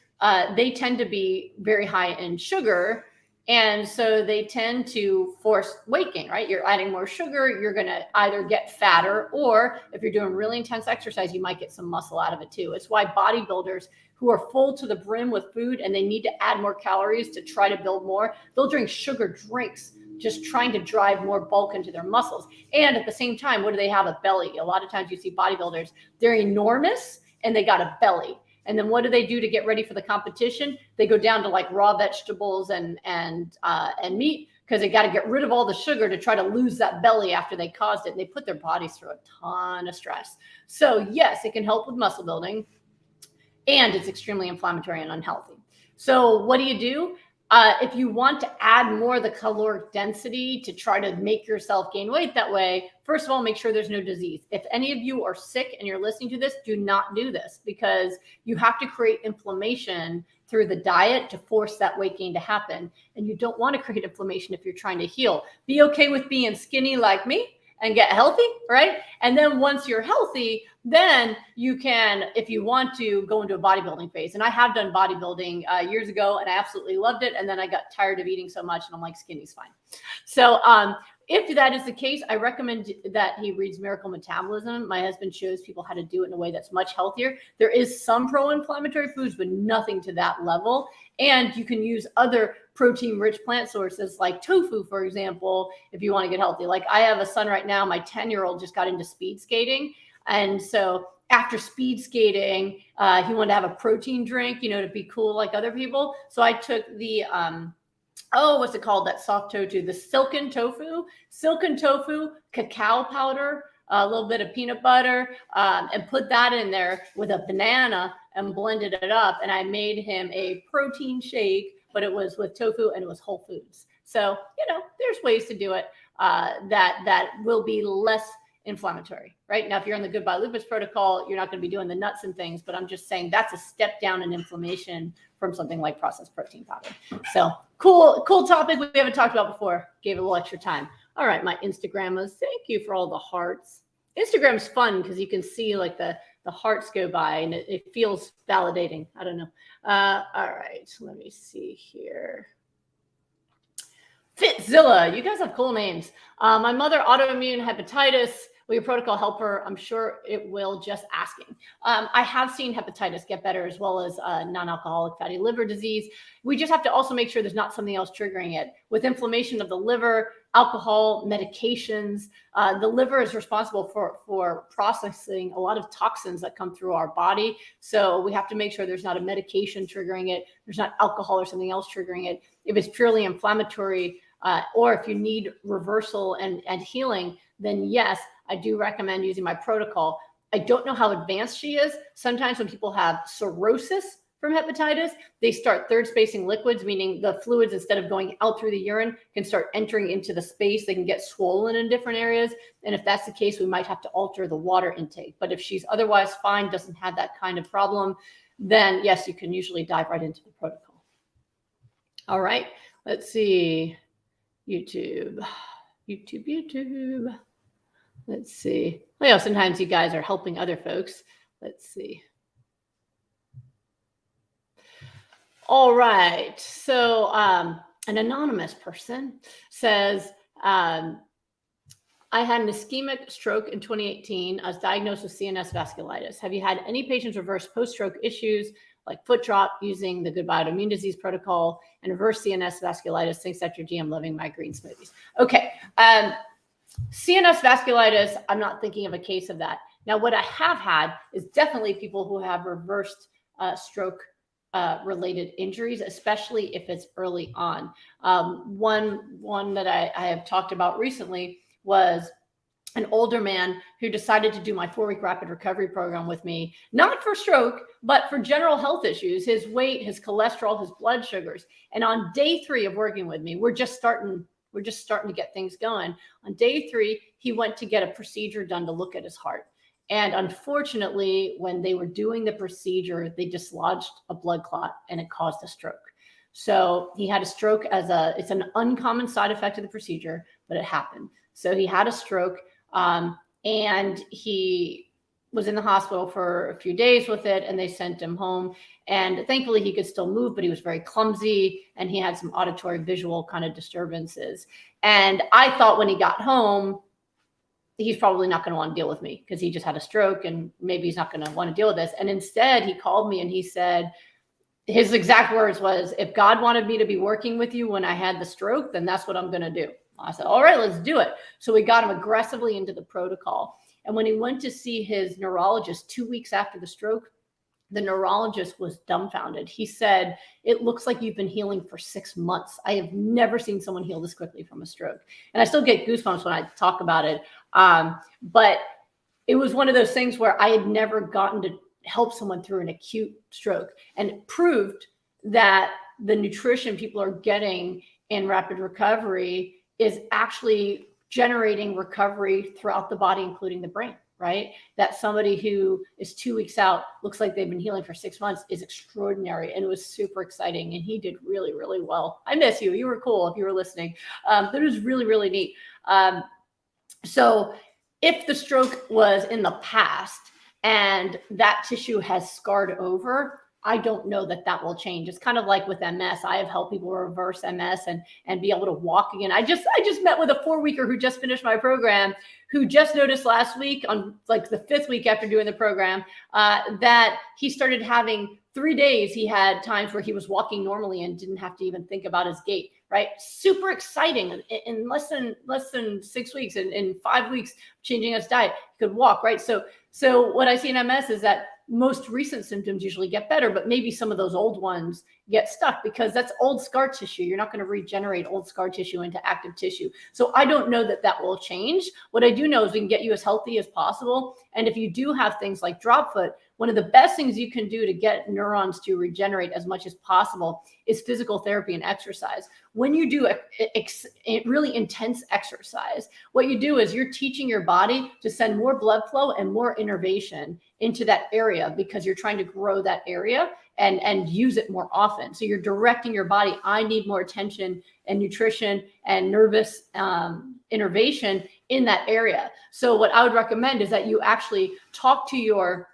they tend to be very high in sugar. And so they tend to force weight gain, right? You're adding more sugar, you're going to either get fatter, or if you're doing really intense exercise, you might get some muscle out of it too. It's why bodybuilders who are full to the brim with food and they need to add more calories to try to build more, they'll drink sugar drinks, just trying to drive more bulk into their muscles. And at the same time, what do they have? A belly. A lot of times you see bodybuilders, they're enormous and they got a belly. And then what do they do to get ready for the competition? They go down to like raw vegetables and meat, because they got to get rid of all the sugar to try to lose that belly after they caused it. And they put their bodies through a ton of stress. So yes, it can help with muscle building, and it's extremely inflammatory and unhealthy. So what do? If you want to add more of the caloric density to try to make yourself gain weight that way, first of all, make sure there's no disease. If any of you are sick and you're listening to this, do not do this, because you have to create inflammation through the diet to force that weight gain to happen. And you don't want to create inflammation if you're trying to heal. Be okay with being skinny like me and get healthy, right? And then once you're healthy, then you can, if you want to, go into a bodybuilding phase. And I have done bodybuilding years ago, and I absolutely loved it. And then I got tired of eating so much, and I'm like, skinny's fine. So if that is the case, I recommend that he reads Miracle Metabolism. My husband shows people how to do it in a way that's much healthier. There is some pro-inflammatory foods, but nothing to that level. And you can use other protein-rich plant sources like tofu, for example, if you want to get healthy. Like I have a son right now, my 10-year-old just got into speed skating. And so after speed skating, he wanted to have a protein drink, to be cool like other people. So I took the oh, what's it called? That soft tofu, the silken tofu, cacao powder, a little bit of peanut butter, and put that in there with a banana and blended it up. And I made him a protein shake, but it was with tofu and it was whole foods. So, there's ways to do it that will be less inflammatory, right? Now, if you're on the Goodbye Lupus protocol, you're not going to be doing the nuts and things, but I'm just saying that's a step down in inflammation from something like processed protein powder. So cool topic we haven't talked about before. Gave it a little extra time. All right, my Instagrammers, thank you for all the hearts. Instagram's fun because you can see like the hearts go by and it feels validating. I don't know. All right, let me see here. Fitzilla, you guys have cool names. My mother, autoimmune hepatitis. Will your protocol help her? I'm sure it will, just asking. I have seen hepatitis get better as well as non-alcoholic fatty liver disease. We just have to also make sure there's not something else triggering it. With inflammation of the liver, alcohol, medications, the liver is responsible for processing a lot of toxins that come through our body. So we have to make sure there's not a medication triggering it. There's not alcohol or something else triggering it. If it's purely inflammatory, or if you need reversal and healing, then yes, I do recommend using my protocol. I don't know how advanced she is. Sometimes when people have cirrhosis from hepatitis, they start third spacing liquids, meaning the fluids, instead of going out through the urine, can start entering into the space. They can get swollen in different areas. And if that's the case, we might have to alter the water intake. But if she's otherwise fine, doesn't have that kind of problem, then yes, you can usually dive right into the protocol. All right, let's see. YouTube. Let's see. Well, sometimes you guys are helping other folks. Let's see. All right. So an anonymous person says, I had an ischemic stroke in 2018. I was diagnosed with CNS vasculitis. Have you had any patients reverse post-stroke issues like foot drop using the Goodbye Autoimmune Disease Protocol and reverse CNS vasculitis? Thanks, Dr. G. I'm loving my green smoothies. Okay. CNS vasculitis, I'm not thinking of a case of that. Now, what I have had is definitely people who have reversed stroke related injuries, especially if it's early on. One that I have talked about recently was an older man who decided to do my 4-week rapid recovery program with me, not for stroke, but for general health issues, his weight, his cholesterol, his blood sugars. And on day 3 of working with me, we're just starting to get things going. On day 3, he went to get a procedure done to look at his heart. And unfortunately, when they were doing the procedure, they dislodged a blood clot and it caused a stroke. So he had a stroke it's an uncommon side effect of the procedure, but it happened. So he had a stroke and he was in the hospital for a few days with it, and they sent him home. And thankfully he could still move, but he was very clumsy and he had some auditory visual kind of disturbances. And I thought when he got home, he's probably not going to want to deal with me because he just had a stroke and maybe he's not going to want to deal with this. And instead he called me and he said, his exact words was, if God wanted me to be working with you when I had the stroke, then that's what I'm going to do. I said, all right, let's do it. So we got him aggressively into the protocol. And when he went to see his neurologist 2 weeks after the stroke, the neurologist was dumbfounded. He said, it looks like you've been healing for 6 months. I have never seen someone heal this quickly from a stroke. And I still get goosebumps when I talk about it. But it was one of those things where I had never gotten to help someone through an acute stroke, and it proved that the nutrition people are getting in rapid recovery is actually generating recovery throughout the body, including the brain, right? That somebody who is 2 weeks out, looks like they've been healing for 6 months, is extraordinary. And it was super exciting. And he did really, really well. I miss you. You were cool if you were listening. But it was really, really neat. So if the stroke was in the past and that tissue has scarred over, I don't know that will change. It's kind of like with MS. I have helped people reverse MS and be able to walk again. I just met with a 4-weeker who just finished my program, who just noticed last week on like the 5th week after doing the program, that he started having 3 days. He had times where he was walking normally and didn't have to even think about his gait, right? Super exciting. In less than 6 weeks, in 5 weeks, changing his diet, he could walk, right? So what I see in MS is that most recent symptoms usually get better, but maybe some of those old ones get stuck because that's old scar tissue. You're not going to regenerate old scar tissue into active tissue. So I don't know that that will change. What I do know is we can get you as healthy as possible. And if you do have things like drop foot, one of the best things you can do to get neurons to regenerate as much as possible is physical therapy and exercise. When you do a really intense exercise, what you do is you're teaching your body to send more blood flow and more innervation into that area because you're trying to grow that area and use it more often. So you're directing your body, I need more attention and nutrition and nervous innervation in that area. So what I would recommend is that you actually talk to your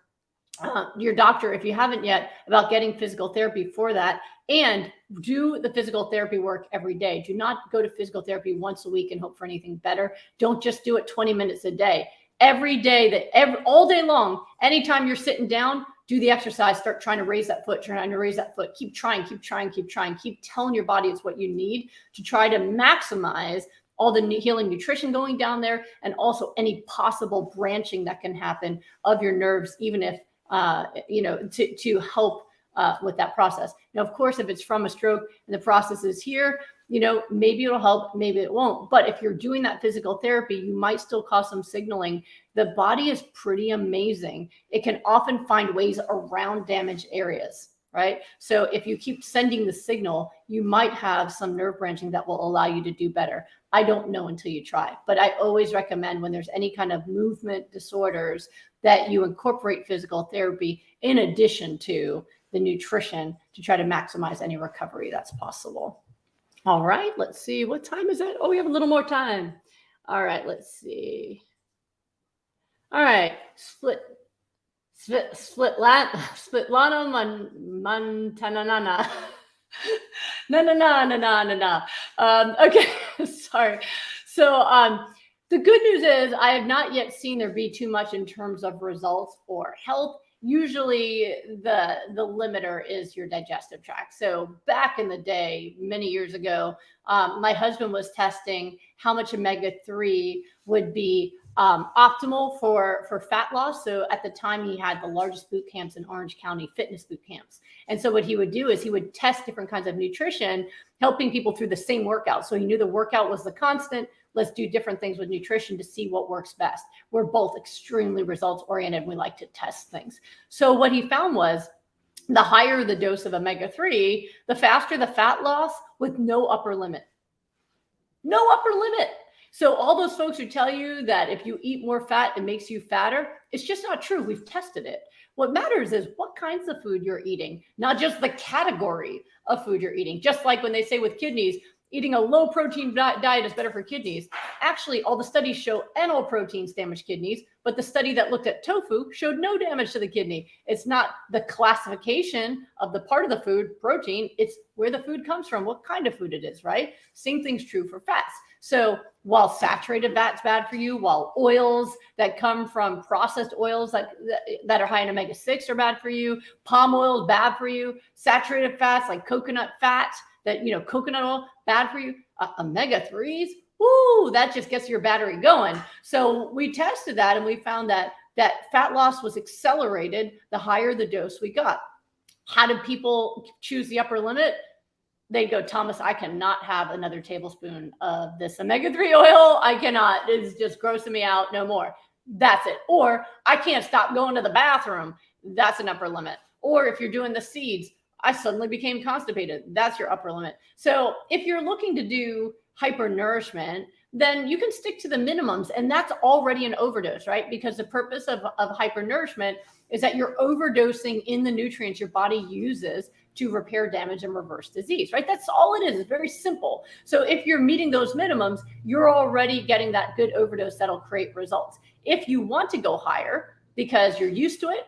doctor, if you haven't yet, about getting physical therapy for that, and do the physical therapy work every day. Do not go to physical therapy once a week and hope for anything better. Don't just do it 20 minutes a day. Every day, all day long, anytime you're sitting down, do the exercise, start trying to raise that foot, trying to raise that foot. Keep trying, keep telling your body it's what you need to try to maximize all the healing nutrition going down there, and also any possible branching that can happen of your nerves, even if to help with that process. Now, of course, if it's from a stroke and the process is here, maybe it'll help, maybe it won't. But if you're doing that physical therapy, you might still cause some signaling. The body is pretty amazing. It can often find ways around damaged areas, right? So if you keep sending the signal, you might have some nerve branching that will allow you to do better. I don't know until you try, but I always recommend when there's any kind of movement disorders that you incorporate physical therapy in addition to the nutrition to try to maximize any recovery that's possible. All right, let's see. What time is it? Oh, we have a little more time. All right, let's see. All right, split lana mantanana. Na. Okay, sorry. So the good news is I have not yet seen there be too much in terms of results or health. Usually the limiter is your digestive tract. So back in the day, many years ago, my husband was testing how much omega-3 would be optimal for fat loss. So at the time he had the largest boot camps in Orange County, fitness boot camps. And so what he would do is he would test different kinds of nutrition, helping people through the same workout. So he knew the workout was the constant. Let's do different things with nutrition to see what works best. We're both extremely results oriented. We like to test things. So what he found was the higher the dose of omega-3, the faster the fat loss with no upper limit. No upper limit. So all those folks who tell you that if you eat more fat, it makes you fatter, it's just not true. We've tested it. What matters is what kinds of food you're eating, not just the category of food you're eating. Just like when they say with kidneys, eating a low protein diet is better for kidneys. Actually, all the studies show animal proteins damage kidneys, but the study that looked at tofu showed no damage to the kidney. It's not the classification of the part of the food, protein, it's where the food comes from, what kind of food it is, right? Same thing's true for fats. So while saturated fat's bad for you, while oils that come from processed oils that are high in omega-6 are bad for you, palm oil is bad for you, saturated fats like coconut fat, coconut oil, bad for you, omega-3s, woo, that just gets your battery going. So we tested that and we found that fat loss was accelerated the higher the dose we got. How did people choose the upper limit? They'd go, Thomas, I cannot have another tablespoon of this omega-3 oil. I cannot. It's just grossing me out. No more. That's it. Or I can't stop going to the bathroom. That's an upper limit. Or if you're doing the seeds, I suddenly became constipated. That's your upper limit. So if you're looking to do hypernourishment, then you can stick to the minimums, and that's already an overdose, right? Because the purpose of hypernourishment is that you're overdosing in the nutrients your body uses to repair damage and reverse disease, right? That's all it is. It's very simple. So if you're meeting those minimums, you're already getting that good overdose that'll create results. If you want to go higher because you're used to it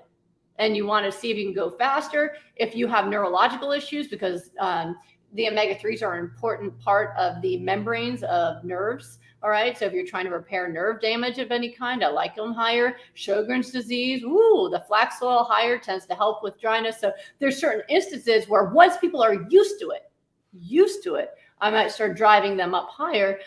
and you want to see if you can go faster, if you have neurological issues, because the omega-3s are an important part of the membranes of nerves. All right. So if you're trying to repair nerve damage of any kind, I like them higher. Sjogren's disease, the flax oil higher tends to help with dryness. So there's certain instances where once people are used to it, I might start driving them up higher.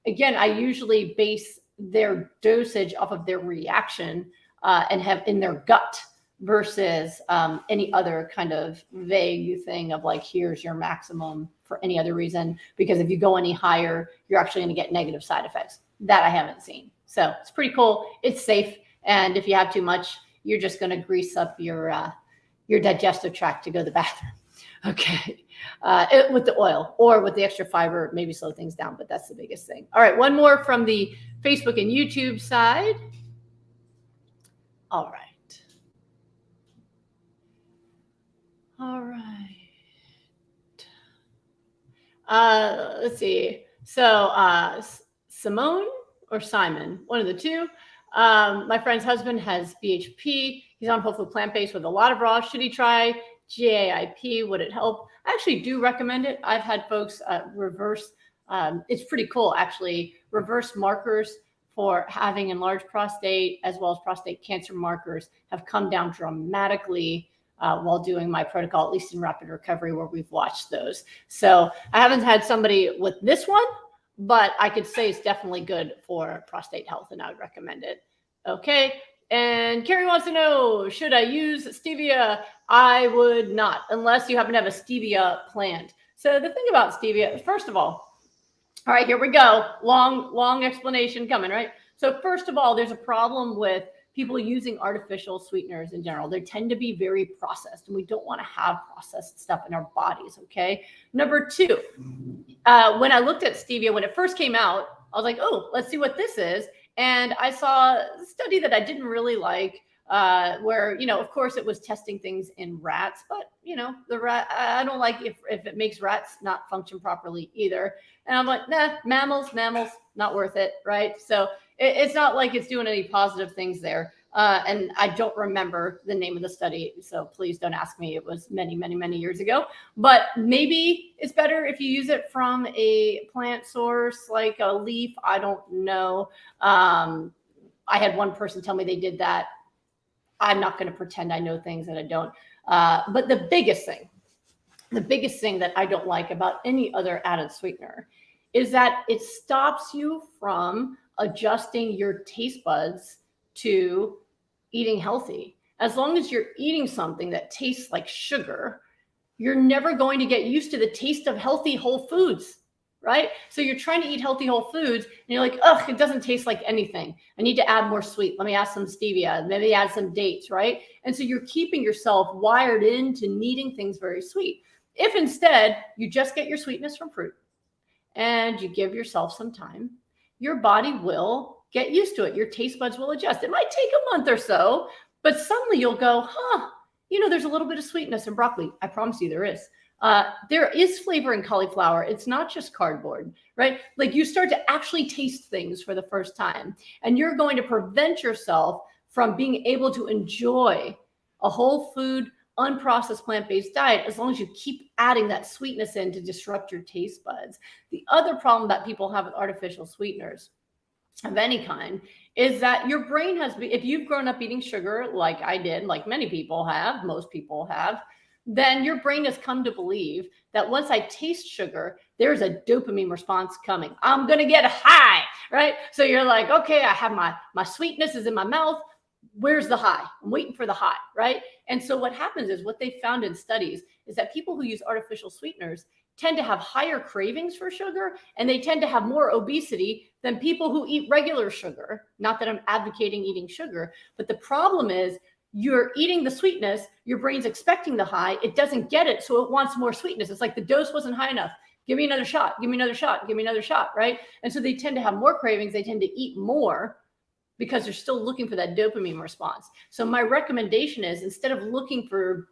Again, I usually base their dosage off of their reaction and have in their gut. versus any other kind of vague thing of like, here's your maximum for any other reason. Because if you go any higher, you're actually going to get negative side effects. That I haven't seen. So it's pretty cool. It's safe. And if you have too much, you're just going to grease up your digestive tract to go to the bathroom. Okay. With the oil or with the extra fiber, maybe slow things down, but that's the biggest thing. All right. One more from the Facebook and YouTube side. All right. All right. Let's see. So Simone or Simon, one of the two. My friend's husband has BHP. He's on whole food plant-based with a lot of raw. Should he try GAIP? Would it help? I actually do recommend it. I've had folks reverse. It's pretty cool, actually. Reverse markers for having enlarged prostate as well as prostate cancer markers have come down dramatically while doing my protocol, at least in rapid recovery, where we've watched those. So I haven't had somebody with this one, but I could say it's definitely good for prostate health, and I would recommend it. Okay. And Carrie wants to know, should I use stevia? I would not, unless you happen to have a stevia plant. So the thing about stevia, first of all right, here we go. Long explanation coming, right? So first of all, there's a problem with people using artificial sweeteners in general. They tend to be very processed, and we don't want to have processed stuff in our bodies, okay? Number two, when I looked at stevia, when it first came out, I was like, oh, let's see what this is. And I saw a study that I didn't really like, where, of course it was testing things in rats, but the rat, I don't like if it makes rats not function properly either. And I'm like, nah, mammals, not worth it, right? So it's not like it's doing any positive things there. And I don't remember the name of the study, so please don't ask me. It was many, many, many years ago. But maybe it's better if you use it from a plant source, like a leaf. I don't know. I had one person tell me they did that. I'm not going to pretend I know things that I don't. But the biggest thing that I don't like about any other added sweetener is that it stops you from adjusting your taste buds to eating healthy. As long as you're eating something that tastes like sugar, you're never going to get used to the taste of healthy whole foods, right? So you're trying to eat healthy whole foods and you're like, ugh, it doesn't taste like anything. I need to add more sweet. Let me add some stevia, maybe add some dates, right? And so you're keeping yourself wired into needing things very sweet. If instead you just get your sweetness from fruit and you give yourself some time, your body will get used to it. Your taste buds will adjust. It might take a month or so, but suddenly you'll go, there's a little bit of sweetness in broccoli. I promise you there is. There is flavor in cauliflower. It's not just cardboard, right? Like you start to actually taste things for the first time, and you're going to prevent yourself from being able to enjoy a whole food, unprocessed plant-based diet as long as you keep adding that sweetness in to disrupt your taste buds. The other problem that people have with artificial sweeteners of any kind is that your brain if you've grown up eating sugar like I did, like many people have, most people have, then your brain has come to believe that once I taste sugar, there's a dopamine response coming. I'm going to get high, right? So you're like, okay, I have my sweetness is in my mouth. Where's the high? I'm waiting for the high, right? And so what happens is what they found in studies is that people who use artificial sweeteners tend to have higher cravings for sugar, and they tend to have more obesity than people who eat regular sugar. Not that I'm advocating eating sugar, but the problem is you're eating the sweetness, your brain's expecting the high, it doesn't get it, so it wants more sweetness. It's like the dose wasn't high enough. Give me another shot, give me another shot, give me another shot, right? And so they tend to have more cravings, they tend to eat more because they're still looking for that dopamine response. So my recommendation is, instead of looking for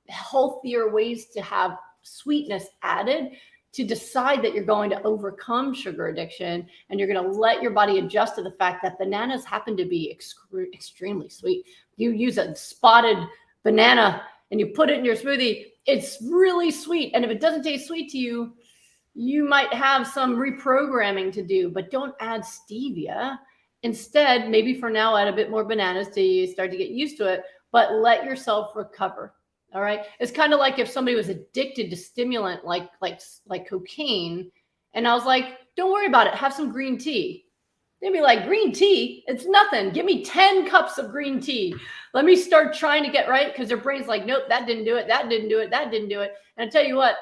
healthier ways to have sweetness added, to decide that you're going to overcome sugar addiction and you're going to let your body adjust to the fact that bananas happen to be extremely sweet. You use a spotted banana and you put it in your smoothie, it's really sweet. And if it doesn't taste sweet to you, you might have some reprogramming to do, but don't add stevia. Instead, maybe for now, add a bit more bananas to start to get used to it, but let yourself recover. All right. It's kind of like if somebody was addicted to stimulant like cocaine, and I was like, don't worry about it. Have some green tea. They'd be like, green tea, it's nothing. Give me 10 cups of green tea. Let me start trying to get right, because their brain's like, nope, that didn't do it. That didn't do it. That didn't do it. And I tell you what,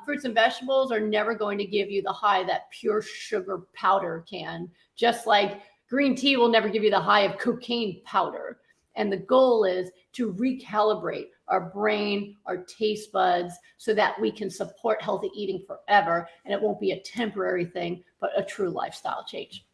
fruits and vegetables are never going to give you the high that pure sugar powder can, just like green tea will never give you the high of cocaine powder. And the goal is to recalibrate our brain, our taste buds, so that we can support healthy eating forever. And it won't be a temporary thing, but a true lifestyle change.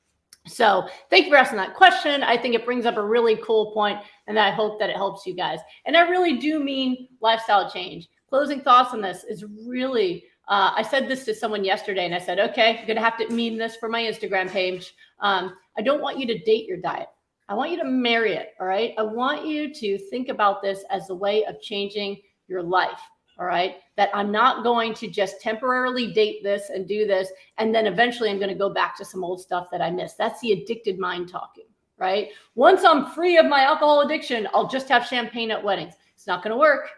So thank you for asking that question. I think it brings up a really cool point, and I hope that it helps you guys. And I really do mean lifestyle change. Closing thoughts on this is really, I said this to someone yesterday, and I said, okay, I'm going to have to mean this for my Instagram page. I don't want you to date your diet. I want you to marry it, all right? I want you to think about this as a way of changing your life, all right? That I'm not going to just temporarily date this and do this, and then eventually I'm going to go back to some old stuff that I missed. That's the addicted mind talking, right? Once I'm free of my alcohol addiction, I'll just have champagne at weddings. It's not going to work,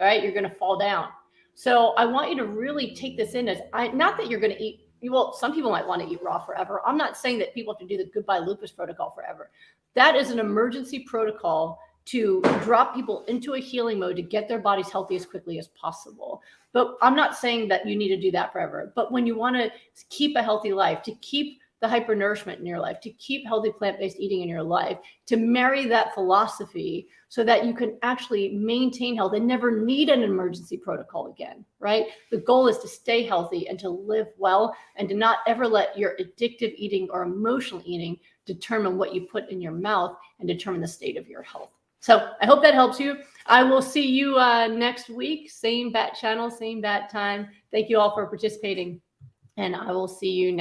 all right? You're going to fall down. So I want you to really take this in as, not that you're going to eat, well, some people might want to eat raw forever. I'm not saying that people have to do the Goodbye Lupus protocol forever. That is an emergency protocol to drop people into a healing mode to get their bodies healthy as quickly as possible. But I'm not saying that you need to do that forever. But when you want to keep a healthy life, to keep the hypernourishment in your life, to keep healthy plant-based eating in your life, to marry that philosophy so that you can actually maintain health and never need an emergency protocol again, right? The goal is to stay healthy and to live well, and to not ever let your addictive eating or emotional eating determine what you put in your mouth and determine the state of your health. So I hope that helps you. I will see you next week. Same bat channel, same bat time. Thank you all for participating, and I will see you next